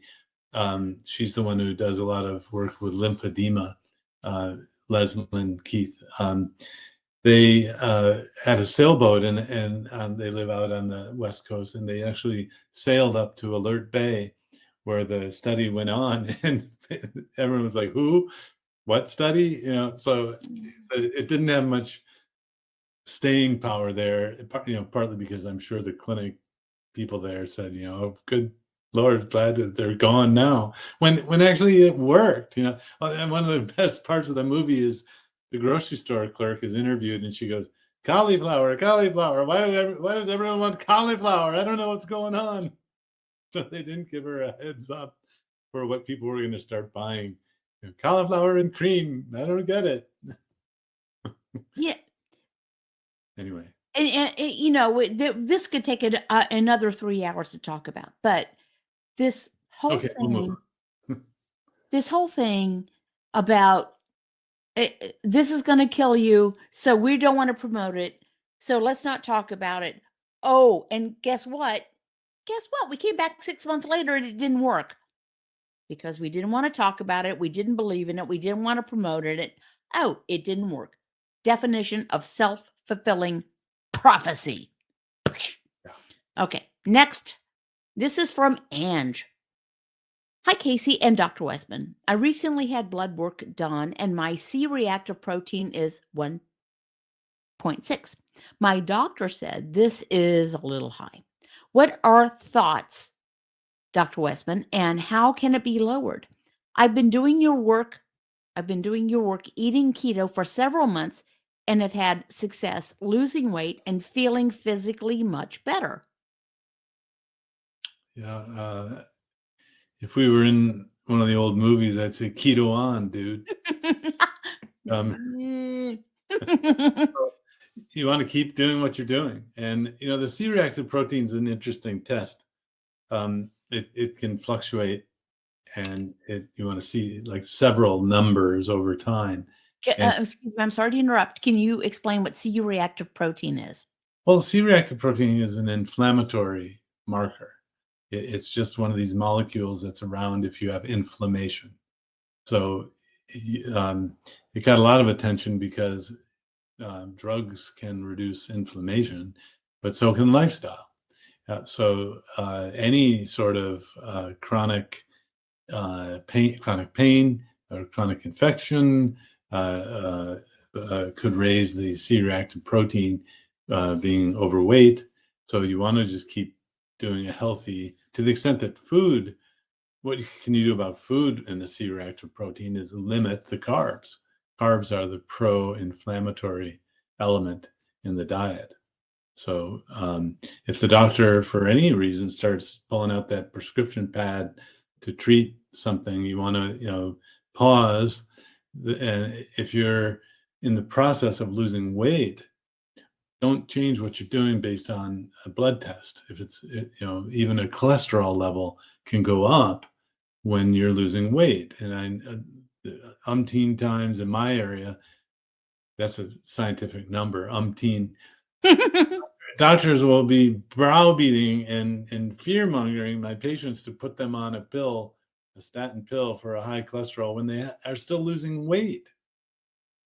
She's the one who does a lot of work with lymphedema. Leslyn Keith. They had a sailboat, and they live out on the West Coast, and they actually sailed up to Alert Bay, where the study went on, and everyone was like, "Who? What study?" So it didn't have much staying power there. Partly because I'm sure the clinic people there said, "Oh, good Lord, glad that they're gone now." When actually it worked. And one of the best parts of the movie is the grocery store clerk is interviewed, and she goes, "Cauliflower, cauliflower. Why does everyone want cauliflower? I don't know what's going on." So they didn't give her a heads up for what people were going to start buying. Cauliflower and cream. I don't get it. Yeah. Anyway. And this could take another 3 hours to talk about, but this whole Okay, we'll move thing, this whole thing about this is going to kill you, so we don't want to promote it. So let's not talk about it. Oh, and guess what? Guess what? We came back 6 months later and it didn't work because we didn't want to talk about it. We didn't believe in it. We didn't want to promote it. Oh, it didn't work. Definition of self-fulfilling prophecy. Okay, next. This is from Ange. Hi, Casey and Dr. Westman. I recently had blood work done, and my C-reactive protein is 1.6. My doctor said this is a little high. What are thoughts, Dr. Westman, and how can it be lowered? I've been doing your work eating keto for several months and have had success losing weight and feeling physically much better. Yeah. If we were in one of the old movies, I'd say keto on, dude. You want to keep doing what you're doing. And, the C-reactive protein is an interesting test. It can fluctuate, and you want to see like several numbers over time. Excuse me, I'm sorry to interrupt. Can you explain what C-reactive protein is? Well, C-reactive protein is an inflammatory marker. It's just one of these molecules that's around if you have inflammation. So it got a lot of attention because drugs can reduce inflammation, but so can lifestyle. So any sort of chronic pain or chronic infection could raise the C-reactive protein, being overweight. So you want to just keep doing a healthy, to the extent that food, what can you do about food in the C-reactive protein is limit the carbs. Carbs are the pro-inflammatory element in the diet. So if the doctor, for any reason, starts pulling out that prescription pad to treat something, you want to, pause. And if you're in the process of losing weight, don't change what you're doing based on a blood test. If it's, even a cholesterol level can go up when you're losing weight. And umpteen times in my area, that's a scientific number, umpteen. Doctors will be browbeating and fear-mongering my patients to put them on a statin pill for a high cholesterol when they are still losing weight.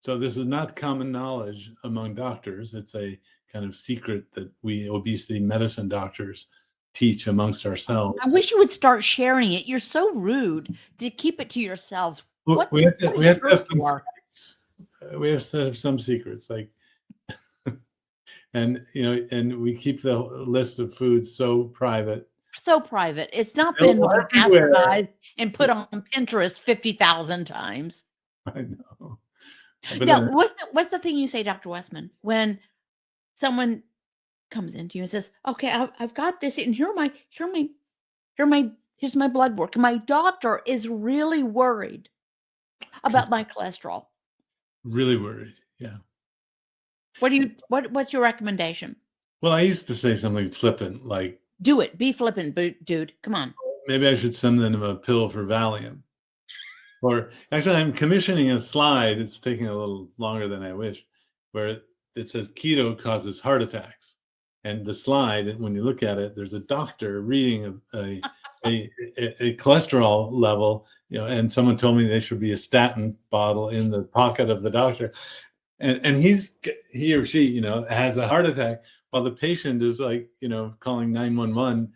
So this is not common knowledge among doctors. It's a kind of secret that we obesity medicine doctors teach amongst ourselves. I wish you would start sharing it. You're so rude to keep it to yourselves. We have to have some secrets. We have to have some secrets, like, and we keep the list of foods so private so private. It's not They're been everywhere. bastardized and put on Pinterest 50,000 times. I know. But Now, what's the thing you say, Dr. Westman, when someone comes into you and says, "Okay, I've got this, and here's my blood work. And my doctor is really worried about my cholesterol." really worried. Yeah. What's your recommendation? Well, I used to say something flippant like, Do it. Be flippant, dude. Come on. maybe I should send them a pill for Valium. Or actually, I'm commissioning a slide. It's taking a little longer than I wish, where it says keto causes heart attacks. And the slide, when you look at it, there's a doctor reading a cholesterol level, and someone told me there should be a statin bottle in the pocket of the doctor. And he or she, has a heart attack while the patient is like, calling 911,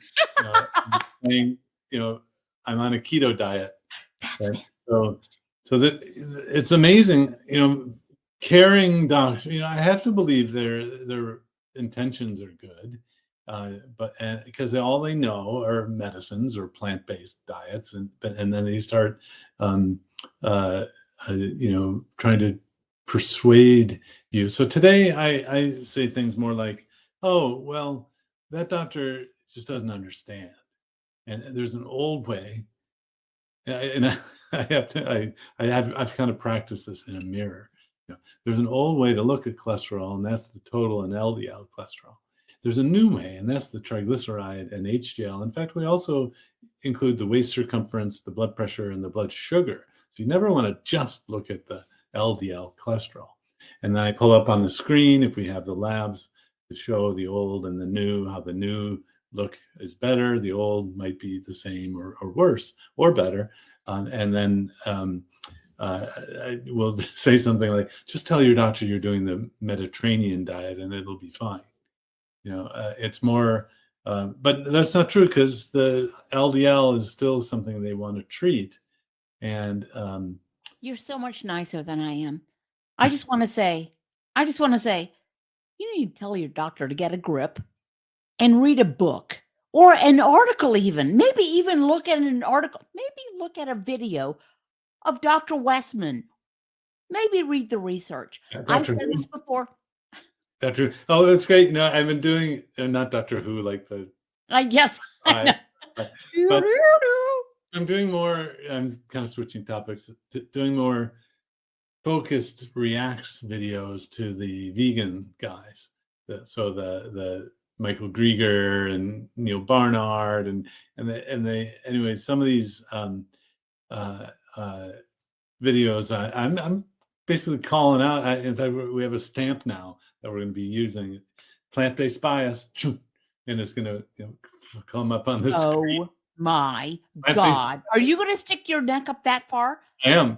saying, I'm on a keto diet. That's Right? So that it's amazing, caring doctors. I have to believe their intentions are good, but because all they know are medicines or plant-based diets, and then they start, trying to persuade you. So today I say things more like, "Oh, well, that doctor just doesn't understand," and there's an old way. And I have to, I've kind of practiced this in a mirror. There's an old way to look at cholesterol, and that's the total and LDL cholesterol. There's a new way, and that's the triglyceride and HDL. In fact, we also include the waist circumference, the blood pressure, and the blood sugar. So you never want to just look at the LDL cholesterol. And then I pull up on the screen, if we have the labs, to show the old and the new, how the new look is better, the old might be the same or worse or better. And then I will say something like, just tell your doctor you're doing the Mediterranean diet and it'll be fine. It's more, but that's not true, because the LDL is still something they want to treat. And You're so much nicer than I am. I just want to say, you need to tell your doctor to get a grip and read a book or an article, even. Maybe even look at an article. Maybe look at a video of Dr. Westman. Maybe read the research. I've said this before. Dr. Oh, that's great. I've been doing, not Doctor Who, like the. I guess. I know. But I'm doing more. I'm kind of switching topics, doing more focused reacts videos to the vegan guys. So the Michael Grieger and Neil Barnard and they anyway, some of these videos, I'm basically calling out. In fact, we have a stamp now that we're going to be using, plant-based bias, and it's going to come up on this screen. Oh my God. Are you going to stick your neck up that far? I am.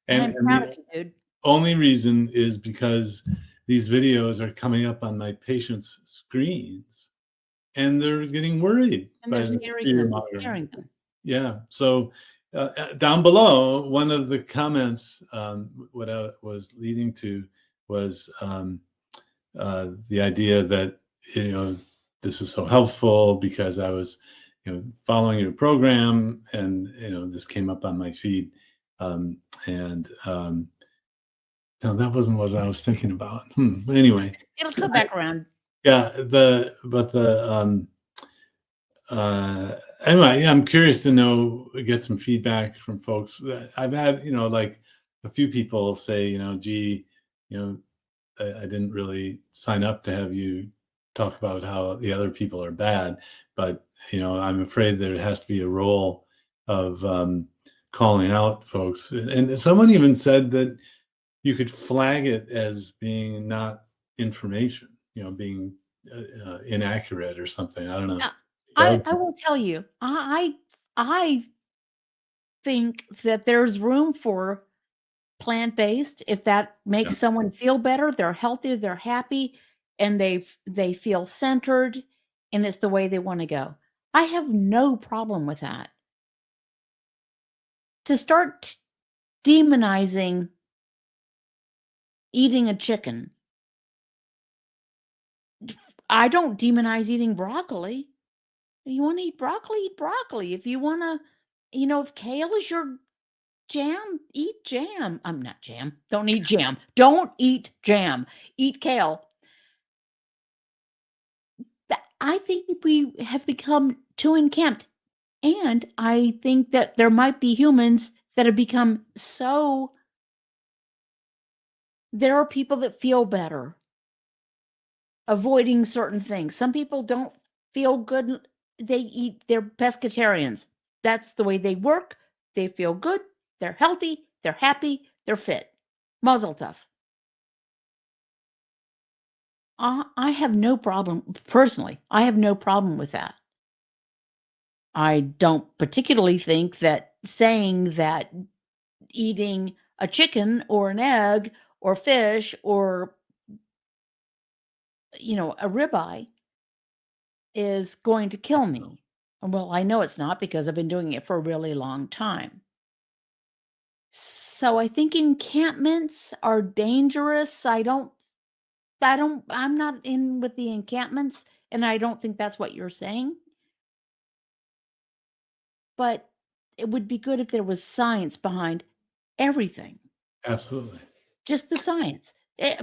And I'm proud of you, dude. Only reason is because these videos are coming up on my patients' screens, and they're getting worried. And they're scaring them. Yeah. So down below, one of the comments, what I was leading to was the idea that this is so helpful because I was following your program, and this came up on my feed, no, that wasn't what I was thinking about. Anyway, it'll come back around. Yeah, anyway, I'm curious to get some feedback from folks. I've had, like a few people say, gee, I didn't really sign up to have you talk about how the other people are bad, but I'm afraid there has to be a role of calling out folks. And someone even said that you could flag it as being not information, being inaccurate or something. I don't know. I will tell you, I think that there's room for plant-based if that makes someone feel better. They're healthy, they're happy, and they feel centered, and it's the way they want to go. I have no problem with that. To start demonizing eating a chicken, I don't demonize eating broccoli. You want to eat broccoli? Eat broccoli. If you want to, if kale is your jam, eat jam. I'm not jam. Don't eat jam. Don't eat jam. Eat kale. I think we have become too encamped. And I think that there might be humans that have become so, there are people that feel better avoiding certain things. Some people don't feel good. They're pescatarians. That's the way they work. They feel good. They're healthy. They're happy. They're fit. Muzzle tough. I have no problem, personally, I have no problem with that. I don't particularly think that saying that eating a chicken or an egg or fish or, a ribeye is going to kill me. Well, I know it's not because I've been doing it for a really long time. So I think encampments are dangerous. I'm not in with the encampments, and I don't think that's what you're saying. But it would be good if there was science behind everything, Absolutely. just the science.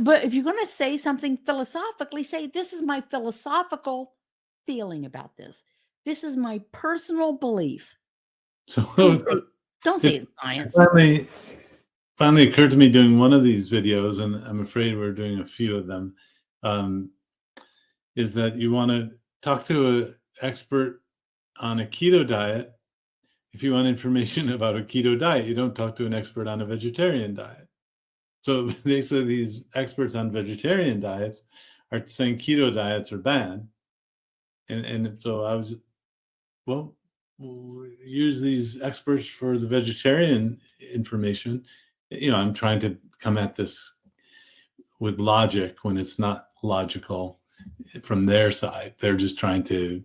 But if you're going to say something philosophically, say, this is my philosophical feeling about this. This is my personal belief. So Don't say it it's science. finally occurred to me doing one of these videos, and I'm afraid we're doing a few of them, is that you want to talk to an expert on a keto diet. If you want information about a keto diet, you don't talk to an expert on a vegetarian diet. So they say these experts on vegetarian diets are saying keto diets are bad. And so I was, well, use these experts for the vegetarian information. I'm trying to come at this with logic when it's not logical from their side. They're just trying to,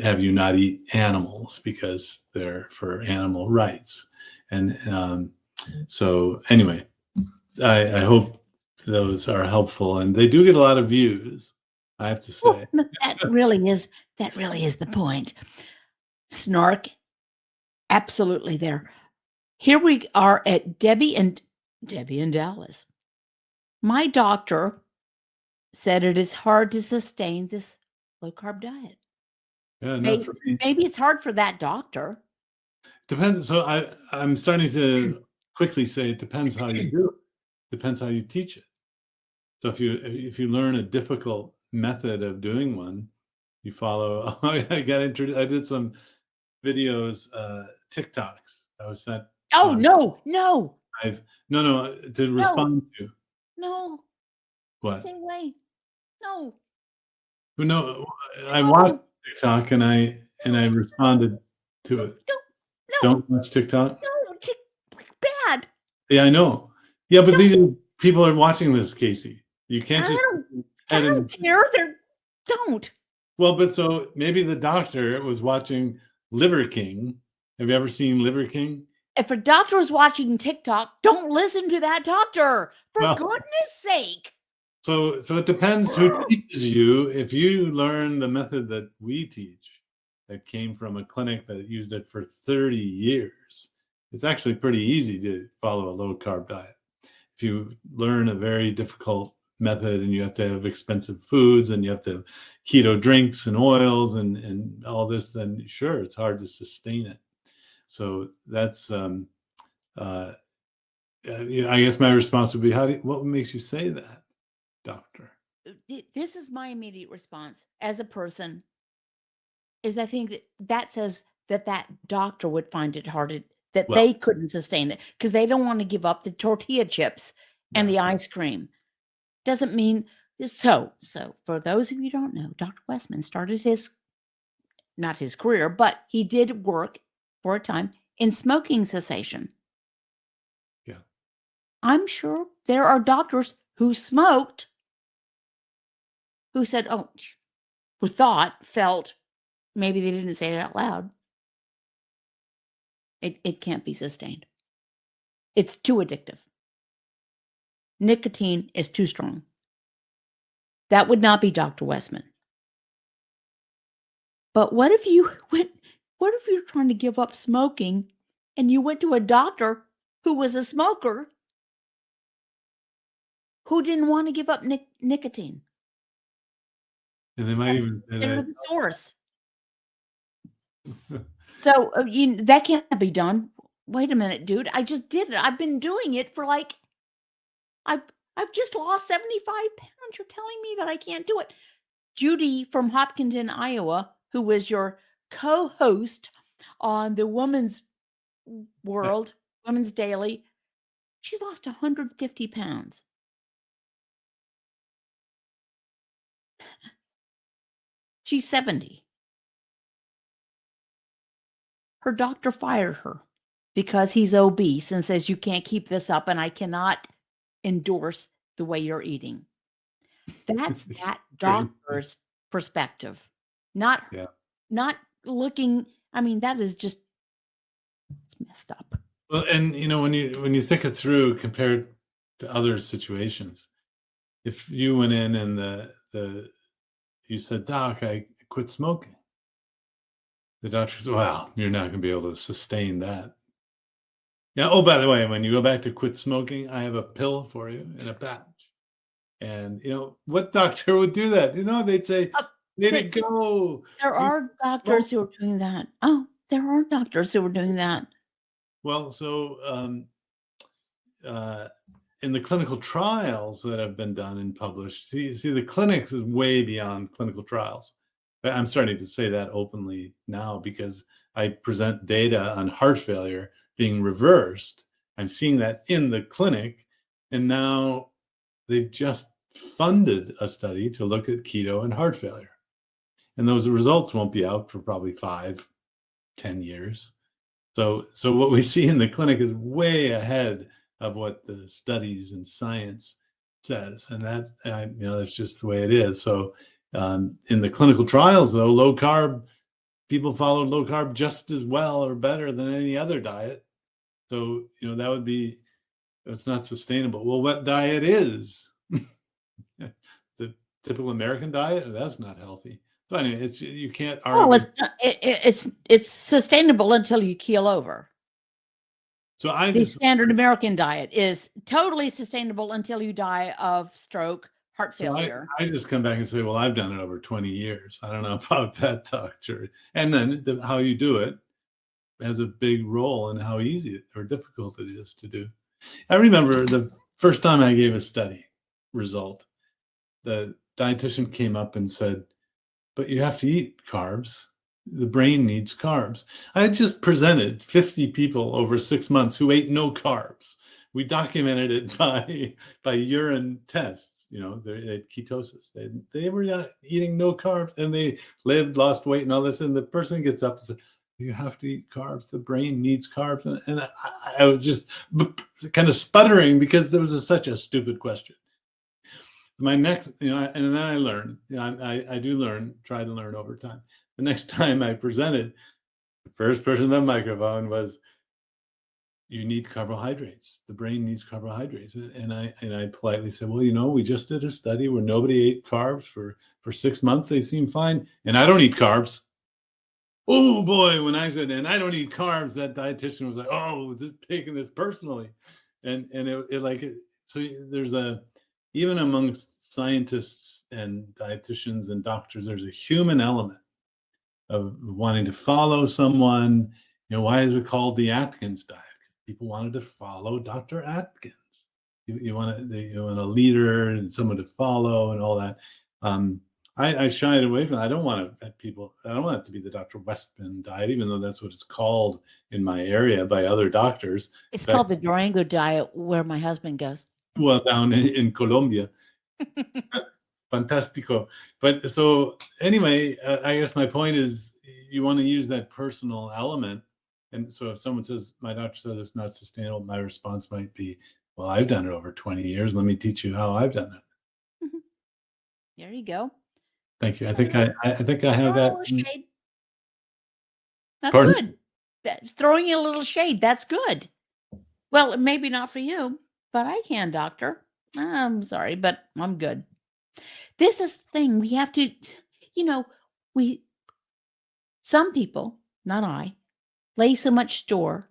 have you not eat animals because they're for animal rights. And so anyway, I hope those are helpful, and they do get a lot of views, I have to say. Well, that really is the point. Snark, absolutely there. Here we are at Debbie and Dallas. My doctor said it is hard to sustain this low carb diet. Yeah, not for me. Maybe it's hard for that doctor. Depends. So I'm starting to quickly say it depends how you do it. Depends how you teach it. So if you learn a difficult method of doing one, you follow. I got introduced. I did some videos, TikToks. I was sent. Oh no! No to respond to. No. What? Stay away. No. No, I watched TikTok and I responded to it. Don't watch TikTok. No, bad. Yeah, I know. Yeah, but these people are watching this, Casey. You can't just. I don't care. Don't. Well, but so maybe the doctor was watching Liver King. Have you ever seen Liver King? If a doctor is watching TikTok, don't listen to that doctor. For goodness sake. So it depends who teaches you. If you learn the method that we teach, that came from a clinic that used it for 30 years, it's actually pretty easy to follow a low carb diet. If you learn a very difficult method and you have to have expensive foods and you have to have keto drinks and oils and all this, then sure, it's hard to sustain it. So that's I guess my response would be, what makes you say that, doctor? This is my immediate response as a person, is I think that says that doctor would find it hard, that they couldn't sustain it because they don't want to give up the tortilla chips and the ice cream. Doesn't mean so. For those of you who don't know, Dr. Westman started not his career, but he did work for a time in smoking cessation. Yeah. I'm sure there are doctors who smoked who said, who felt, maybe they didn't say it out loud, it can't be sustained. It's too addictive. Nicotine is too strong. That would not be Dr. Westman. But what if you went? What if you're trying to give up smoking, and you went to a doctor who was a smoker who didn't want to give up nicotine? And they might even say Consider that. the source. So that can't be done. Wait a minute, dude. I just did it. I've been doing it for like I've just lost 75 pounds. You're telling me that I can't do it. Judy from Hopkinton, Iowa, who was your co-host on the Woman's World, Women's Daily, she's lost 150 pounds. She's 70. Her doctor fired her because he's obese and says, you can't keep this up and I cannot endorse the way you're eating. That's that doctor's perspective. Not looking, I mean, that is just, it's messed up. Well, and when you think it through compared to other situations, if you went in and you said, Doc, I quit smoking. The doctor says, well, you're not going to be able to sustain that. Yeah. Oh, by the way, when you go back to quit smoking, I have a pill for you in a patch. And what doctor would do that? They'd say, "Way to go." There are doctors who are doing that. Oh, there are doctors who are doing that. Well, so in the clinical trials that have been done and published, see, the clinics is way beyond clinical trials. I'm starting to say that openly now because I present data on heart failure being reversed. I'm seeing that in the clinic, and now they've just funded a study to look at keto and heart failure. And those results won't be out for probably 5-10 years. So what we see in the clinic is way ahead of what the studies and science says. And that's just the way it is. So in the clinical trials, though, low carb, people followed low carb just as well or better than any other diet. So, that would be, it's not sustainable. Well, what diet is? The typical American diet? That's not healthy. So anyway, you can't argue. Well, it's sustainable until you keel over. So the standard American diet is totally sustainable until you die of stroke, heart failure. I just come back and say, well, I've done it over 20 years. I don't know about that, doctor. And then how you do it has a big role in how easy or difficult it is to do. I remember the first time I gave a study result, the dietitian came up and said, but you have to eat carbs. The brain needs carbs. I had just presented 50 people over 6 months who ate no carbs. We documented it by urine tests. They had ketosis. They were eating no carbs, and they lived, lost weight, and all this. And the person gets up and says, you have to eat carbs. The brain needs carbs. And I was just kind of sputtering because there was such a stupid question. My next, and then I learned, I do learn, try to learn over time. The next time I presented, the first person on the microphone was, you need carbohydrates. The brain needs carbohydrates. And I politely said, well, we just did a study where nobody ate carbs for 6 months. They seem fine. And I don't eat carbs. Oh boy, when I said, and I don't eat carbs, that dietitian was like, oh, just taking this personally. And so there's even amongst scientists and dietitians and doctors, there's a human element of wanting to follow someone. Why is it called the Atkins diet? People wanted to follow Dr. Atkins. You want a leader and someone to follow and all that. I shied away from that. I don't want it to be the Dr. Westman diet, even though that's what it's called in my area by other doctors. It's called the Durango diet, where my husband goes. Well, down in Colombia. Fantastico. But so anyway, I guess my point is you want to use that personal element. And so if someone says, my doctor says it's not sustainable, my response might be, well, I've done it over 20 years. Let me teach you how I've done it. There you go. Thank you. I think I have that. Shade. That's Pardon? Good. Throwing you a little shade. That's good. Well, maybe not for you, but I can, doctor. I'm sorry, but I'm good. This is the thing. We have to, Some people, not I, lay so much store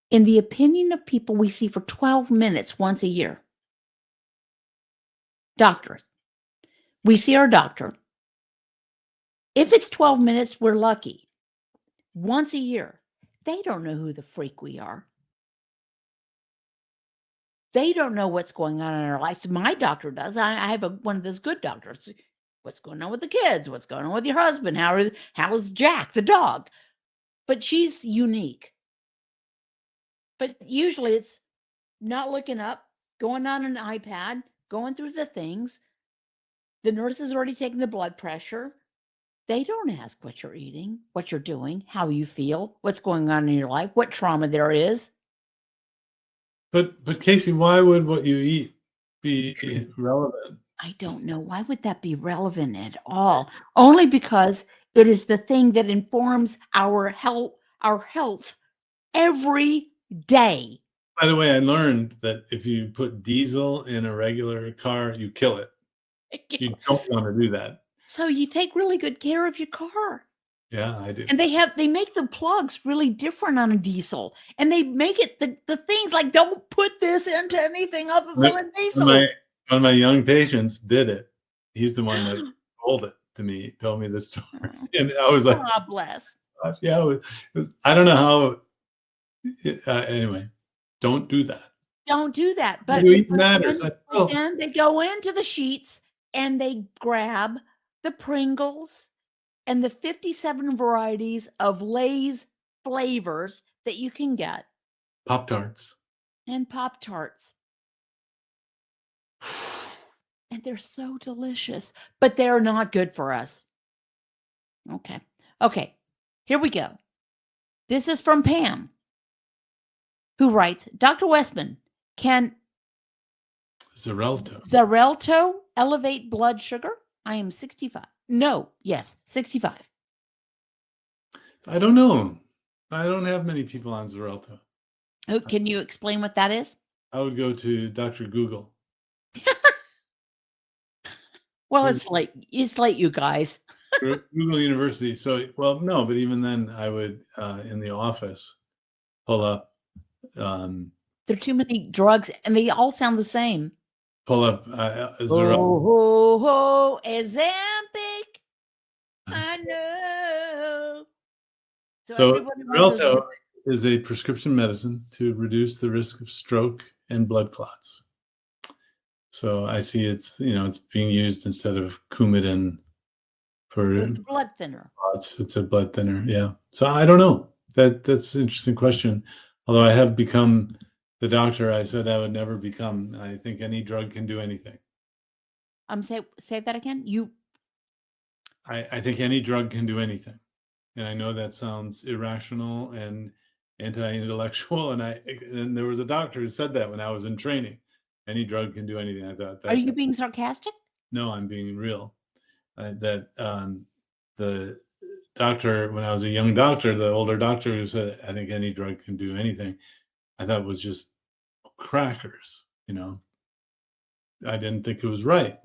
in the opinion of people we see for 12 minutes once a year. Doctors. We see our doctor. If it's 12 minutes, we're lucky. Once a year. They don't know who the freak we are. They don't know what's going on in our lives. My doctor does. I have one of those good doctors. What's going on with the kids? What's going on with your husband? How's Jack, the dog? But she's unique. But usually it's not looking up, going on an iPad, going through the things. The nurse has already taken the blood pressure. They don't ask what you're eating, what you're doing, how you feel, what's going on in your life, what trauma there is. But Casey, why would what you eat be relevant? I don't know. Why would that be relevant at all? Only because it is the thing that informs our health every day. By the way, I learned that if you put diesel in a regular car, you kill it. You don't want to do that. So you take really good care of your car. Yeah, I do. And they make the plugs really different on a diesel. And they make it the things like, don't put this into anything other than a diesel. One of my young patients did it. He's the one that told it to me, told me the story. And I was like, God bless. Yeah, it was, I don't know how. Anyway, don't do that. Don't do that. But you eat matters. And they go into the sheets and they grab the Pringles and the 57 varieties of Lay's flavors that you can get. Pop-Tarts. And Pop-Tarts. And they're so delicious, but they're not good for us. Okay. Here we go. This is from Pam, who writes, Dr. Westman, can Xarelto elevate blood sugar? I am 65. No, yes, 65. I don't know. I don't have many people on Xarelto. Oh, can you explain what that is? I would go to Dr. Google. Well, it's late. It's late, you guys. Google University. So, well, no, but even then, I would in the office pull up. There are too many drugs, and they all sound the same. Pull up. Ozempic. I know. So Xarelto is a prescription medicine to reduce the risk of stroke and blood clots. So I see it's being used instead of Coumadin for it's a blood thinner. It's a blood thinner, yeah. So I don't know. That's an interesting question. Although I have become the doctor I said I would never become. I think any drug can do anything. Say that again. I think any drug can do anything, and I know that sounds irrational and anti-intellectual. And there was a doctor who said that when I was in training. Any drug can do anything. I thought. Are you being sarcastic? No, I'm being real. The doctor, when I was a young doctor, the older doctor who said, I think any drug can do anything, I thought was just crackers, I didn't think it was right.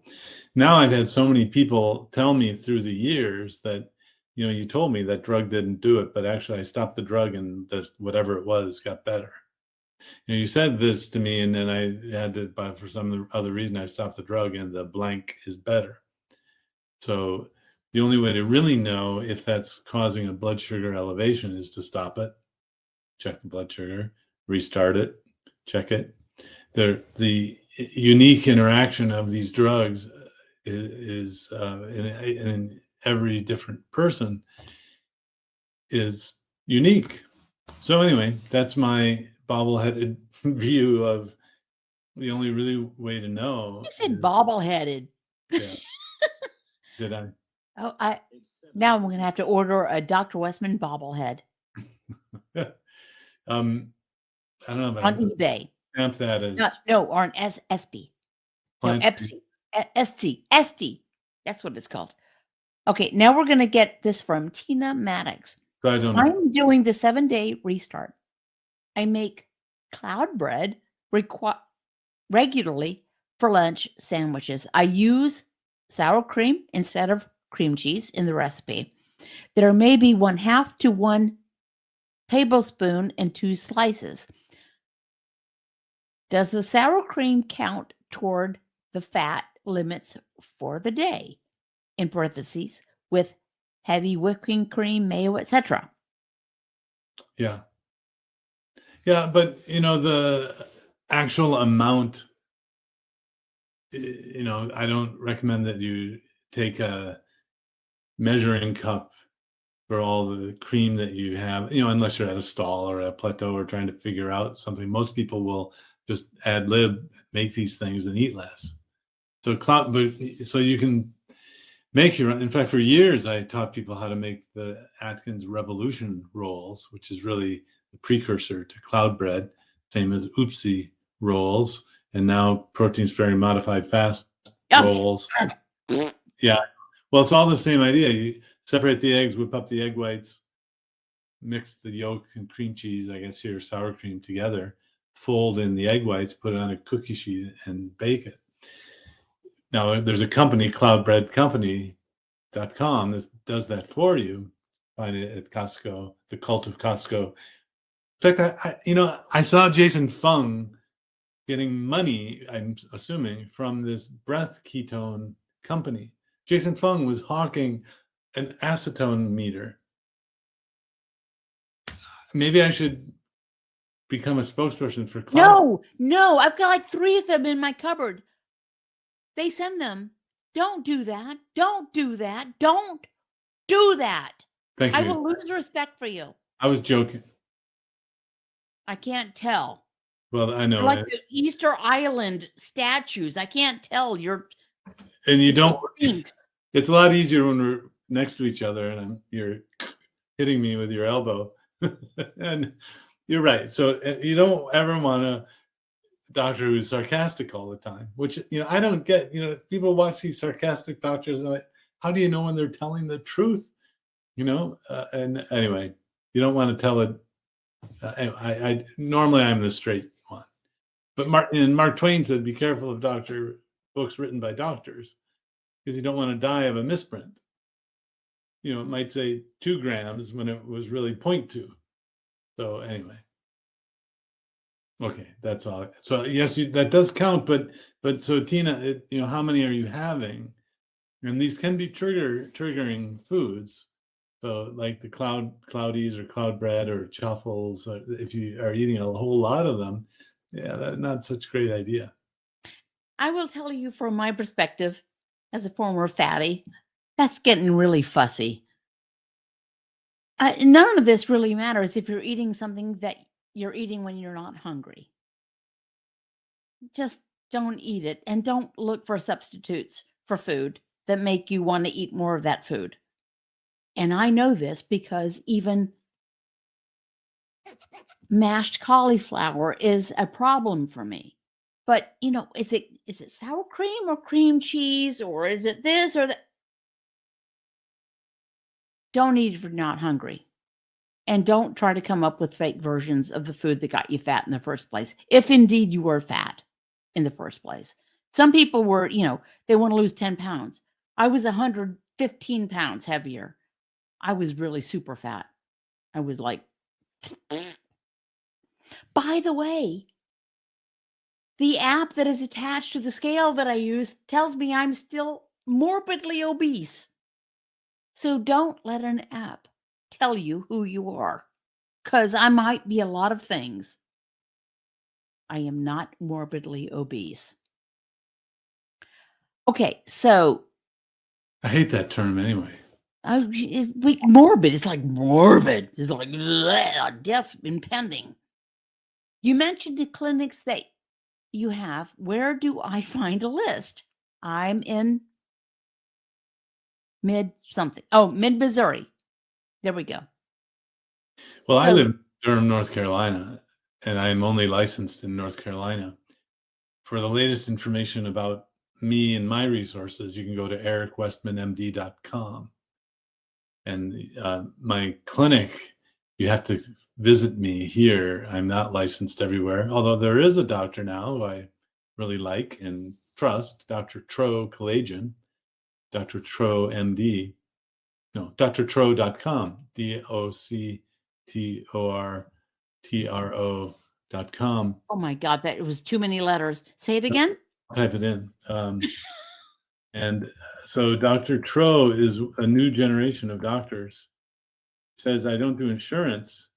Now I've had so many people tell me through the years that, you told me that drug didn't do it, but actually I stopped the drug and whatever it was got better. You said this to me, and then I had to, but for some other reason, I stopped the drug, and the blank is better. So the only way to really know if that's causing a blood sugar elevation is to stop it, check the blood sugar, restart it, check it. The unique interaction of these drugs is in every different person is unique. So anyway, that's my bobble-headed view of the only really way to know. You said bobble-headed. Yeah. Did I? Oh, now I'm going to have to order a Dr. Westman bobblehead. I don't know about on eBay. Stamp that as or on SB. No, ST. That's what it's called. Okay, now we're going to get this from Tina Maddox. So I don't know. I'm doing the 7-day restart. I make cloud bread regularly for lunch sandwiches. I use sour cream instead of cream cheese in the recipe. There may be 1/2 to 1 tablespoon in 2 slices. Does the sour cream count toward the fat limits for the day? In parentheses, with heavy whipping cream, mayo, etc. Yeah. Yeah, but the actual amount, I don't recommend that you take a measuring cup for all the cream that you have, unless you're at a stall or a plateau or trying to figure out something. Most people will just ad lib, make these things and eat less. So you can make your own. In fact, for years, I taught people how to make the Atkins Revolution rolls, which is really the precursor to cloud bread, same as Oopsie rolls, and now protein sparing modified fast rolls. Yeah. Well, it's all the same idea. You separate the eggs, whip up the egg whites, mix the yolk and cream cheese, I guess here, sour cream together, fold in the egg whites, put it on a cookie sheet, and bake it. Now, there's a company, cloudbreadcompany.com, that does that for you. Find it at Costco, the Cult of Costco. In fact, I saw Jason Fung getting money, I'm assuming, from this breath ketone company. Jason Fung was hawking an acetone meter. Maybe I should become a spokesperson for Cloud. No, I've got like 3 of them in my cupboard. They send them. Don't do that. Don't do that. Don't do that. Thank you. I will lose respect for you. I was joking. I can't tell. Well, I know. You're like the Easter Island statues. I can't tell. And you don't. It's a lot easier when we're next to each other and you're hitting me with your elbow. And you're right. So you don't ever want a doctor who's sarcastic all the time, which I don't get. People watch these sarcastic doctors and how do you know when they're telling the truth? And anyway, you don't want to tell it. I normally I'm the straight one, but Mark Twain said, "Be careful of books written by doctors, because you don't want to die of a misprint." It might say 2 grams when it was really 0.2. So anyway, okay, that's all. So yes, that does count, but so Tina, how many are you having? And these can be triggering foods. So like the cloudies or cloud bread or truffles, if you are eating a whole lot of them, yeah, that's not such a great idea. I will tell you from my perspective, as a former fatty, that's getting really fussy. None of this really matters if you're eating something that you're eating when you're not hungry. Just don't eat it, and don't look for substitutes for food that make you want to eat more of that food. And I know this because even mashed cauliflower is a problem for me. But, is it sour cream or cream cheese, or is it this or that? Don't eat if you're not hungry. And don't try to come up with fake versions of the food that got you fat in the first place, if indeed you were fat in the first place. Some people were, they want to lose 10 pounds. I was 115 pounds heavier. I was really super fat. I was like, by the way, the app that is attached to the scale that I use tells me I'm still morbidly obese. So don't let an app tell you who you are, because I might be a lot of things. I am not morbidly obese. Okay, so I hate that term anyway. Morbid. It's like morbid. It's like death impending. You mentioned the clinics that you have. Where do I find a list? I'm in mid-Missouri. There we go. Well, I live in Durham, North Carolina, and I am only licensed in North Carolina. For the latest information about me and my resources, you can go to ericwestmanmd.com. And my clinic, you have to visit me here. I'm not licensed everywhere, although there is a doctor now who I really like and trust, Dr. Tro Kalajian, Dr. Tro MD, No, drtro.com, DOCTORTRO.com. Oh my God, that was too many letters. Say it again. Type it in. And so Dr. Tro is a new generation of doctors. Says, I don't do insurance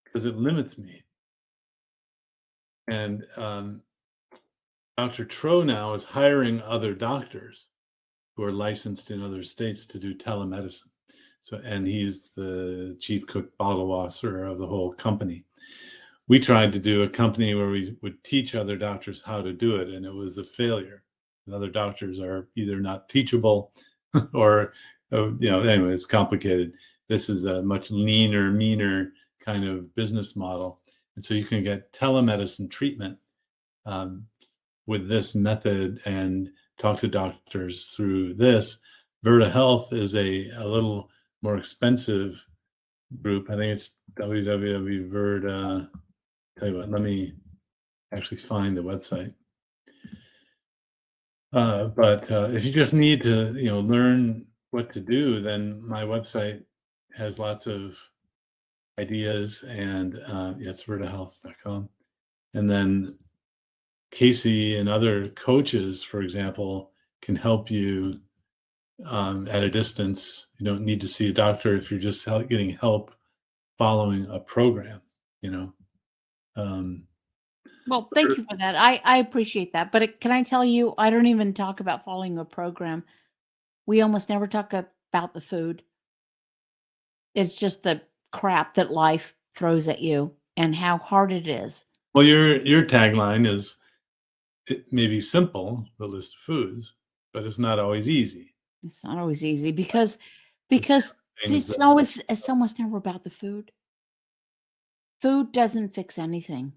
because it limits me. And Dr. Tro now is hiring other doctors who are licensed in other states to do telemedicine. So, and he's the chief cook bottle washer of the whole company. We tried to do a company where we would teach other doctors how to do it, and it was a failure. And other doctors are either not teachable or, anyway, it's complicated. This is a much leaner, meaner kind of business model. And so you can get telemedicine treatment with this method and talk to doctors through this. Verta Health is a little more expensive group. I think it's www.verta. Tell you what, let me actually find the website. But if you just need to, learn what to do, then my website has lots of ideas, and it's vertahealth.com. And then Casey and other coaches, for example, can help you at a distance. You don't need to see a doctor if you're just getting help following a program, Well, thank you for that. I appreciate that. But can I tell you, I don't even talk about following a program. We almost never talk about the food. It's just the crap that life throws at you and how hard it is. Well, your tagline is, it may be simple, the list of foods, but it's not always easy. It's not always easy because it's almost never about the food. Food doesn't fix anything.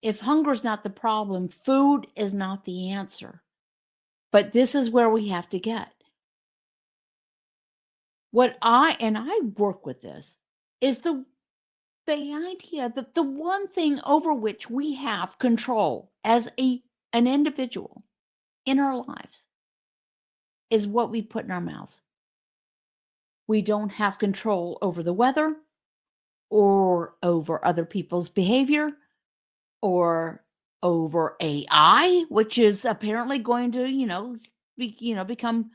If hunger is not the problem, food is not the answer. But this is where we have to get. I work with this is the idea that the one thing over which we have control as an individual in our lives is what we put in our mouths. We don't have control over the weather or over other people's behavior or over AI, which is apparently going to, become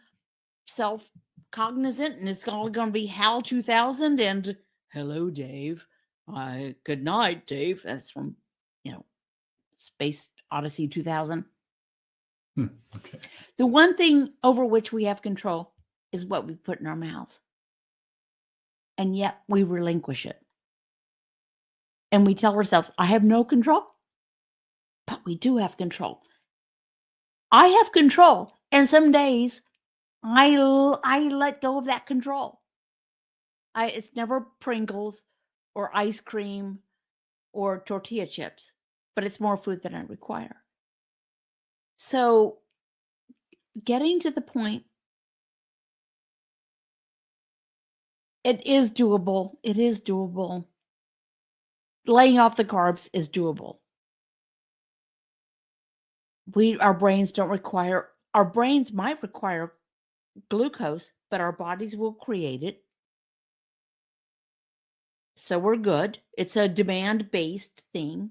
self-cognizant, and it's all going to be HAL 2000 and hello, Dave. Good night, Dave. That's from, Space Odyssey 2000. Okay. The one thing over which we have control is what we put in our mouths. And yet we relinquish it. And we tell ourselves, I have no control. But we do have control. I have control. And some days I let go of that control. It's never Pringles or ice cream or tortilla chips, but it's more food than I require. So getting to the point, it is doable. It is doable. Laying off the carbs is doable. Our brains might require glucose, but our bodies will create it. So we're good. It's a demand-based thing.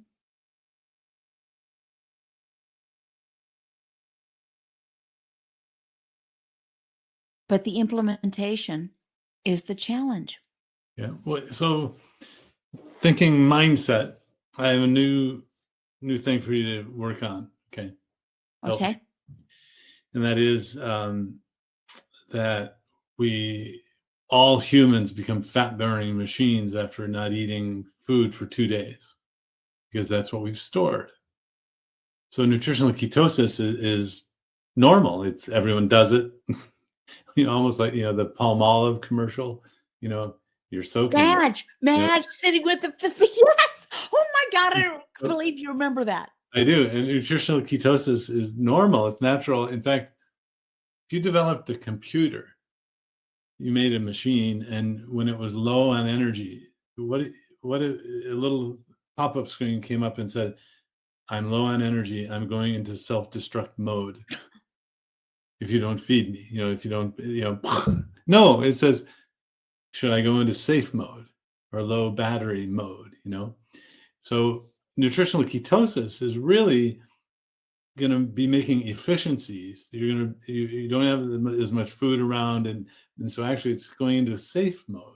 But the implementation is the challenge. Yeah. Well, so thinking mindset, I have a new thing for you to work on. Okay. Okay. And that is that all humans become fat-burning machines after not eating food for 2 days, because that's what we've stored. So nutritional ketosis is normal. Everyone does it. Almost like the Palmolive commercial. You're soaking. Madge sitting with the yes. Oh my God, I don't believe you remember that. I do. And nutritional ketosis is normal. It's natural. In fact, if you developed a computer, you made a machine, and when it was low on energy, what a little pop-up screen came up and said, I'm low on energy. I'm going into self-destruct mode. if you don't feed me, if you don't, no, it says, should I go into safe mode or low battery mode, So nutritional ketosis is really going to be making efficiencies. You don't have as much food around, and so actually it's going into safe mode.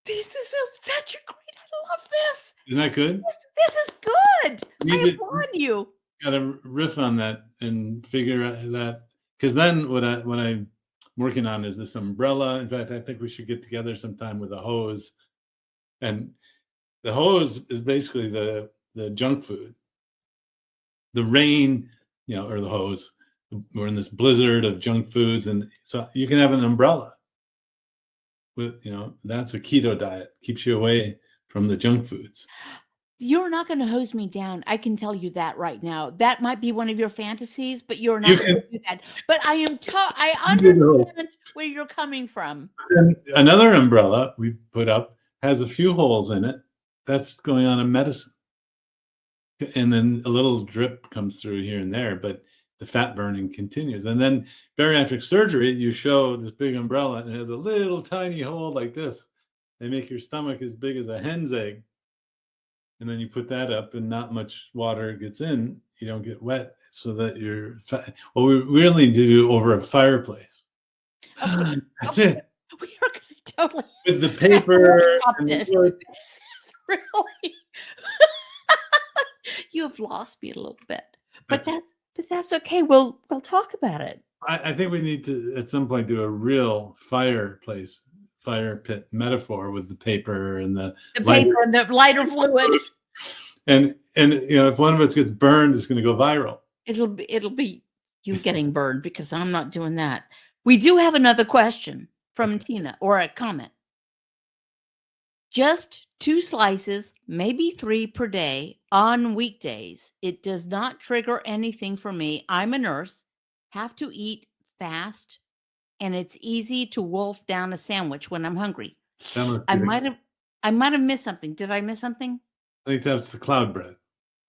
This is such a great. I love this. Isn't that good? This is good. I applaud you. Got to riff on that and figure out that, because then what I'm working on is this umbrella. In fact, I think we should get together sometime with a hose, and the hose is basically the junk food. The rain, or the hose. We're in this blizzard of junk foods, and so you can have an umbrella. With that's a keto diet, keeps you away from the junk foods. You're not going to hose me down. I can tell you that right now. That might be one of your fantasies, but you're not going to do that. But I understand where you're coming from. And another umbrella we put up has a few holes in it. That's going on a medicine. And then a little drip comes through here and there, but the fat burning continues. And then bariatric surgery, you show this big umbrella and it has a little tiny hole like this. They make your stomach as big as a hen's egg. And then you put that up and not much water gets in. You don't get wet, so that you're fat. Well, we really need to do over a fireplace. Okay. That's it. We are going to totally. With the paper. This is really. You have lost me a little bit, but that's okay. We'll talk about it. I think we need to at some point do a real fire pit metaphor with the paper and the paper and the lighter fluid. And if one of us gets burned, it's going to go viral. It'll be you getting burned, because I'm not doing that. We do have another question from Tina, or a comment. Just 2 slices, maybe 3 per day on weekdays. It does not trigger anything for me. I'm a nurse, have to eat fast, and it's easy to wolf down a sandwich when I'm hungry. I might have missed something. Did I miss something? I think that's the cloud bread.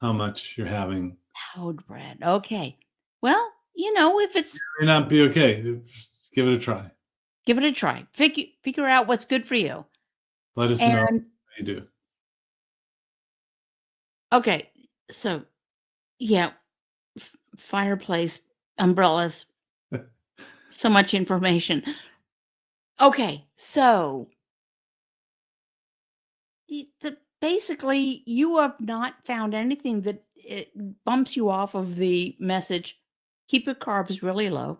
How much you're having? Cloud bread. Okay. Well, if it's it may not be okay. Just give it a try. Give it a try. Figure out what's good for you. Let us know how you do. Okay. So, yeah, fireplace, umbrellas, so much information. Okay. So, basically, you have not found anything that it bumps you off of the message. Keep your carbs really low.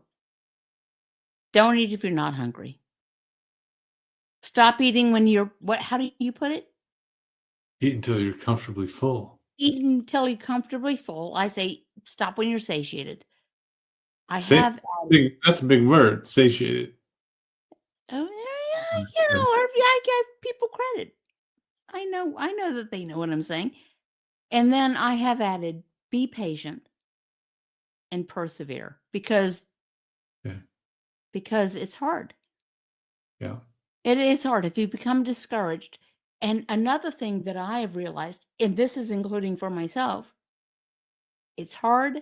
Don't eat if you're not hungry. Stop eating when you're how do you put it? Eat until you're comfortably full. Eat until you're comfortably full. I say stop when you're satiated. That's a big word, satiated. Oh, yeah, I give people credit. I know that they know what I'm saying. And then I have added, be patient and persevere, because it's hard. Yeah. It is hard if you become discouraged. And another thing that I have realized, and this is including for myself, it's hard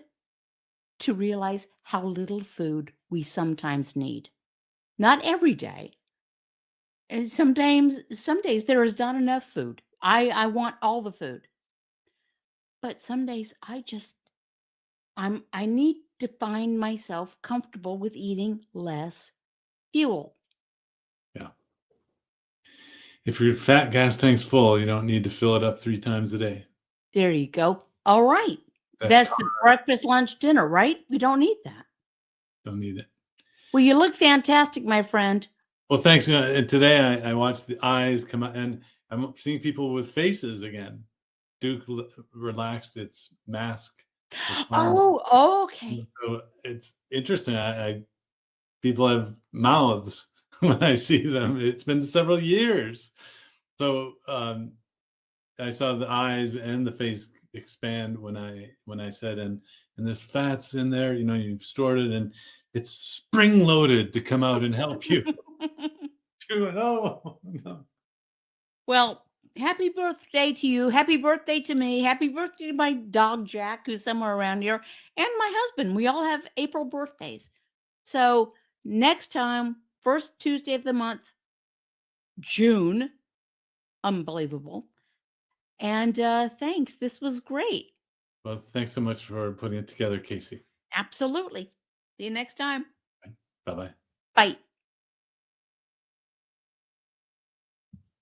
to realize how little food we sometimes need. Not every day. And some days there is not enough food. I want all the food. But some days I need to find myself comfortable with eating less fuel. Yeah. If your fat gas tank's full, you don't need to fill it up 3 times a day. There you go. All right. That's the breakfast, lunch, dinner, right? We don't need that. Don't need it. Well, you look fantastic, my friend. Well, thanks. And today I watched the eyes come out, and I'm seeing people with faces again. Duke relaxed its mask. Oh, okay. So it's interesting. People have mouths when I see them. It's been several years. So I saw the eyes and the face expand when I said, and this fat's in there, you've stored it, and it's spring loaded to come out and help you. No. Well, happy birthday to you. Happy birthday to me. Happy birthday to my dog, Jack, who's somewhere around here, and my husband. We all have April birthdays. So next time, first Tuesday of the month, June. Unbelievable. And thanks. This was great. Well, thanks so much for putting it together, Casey. Absolutely. See you next time. Bye bye. Bye.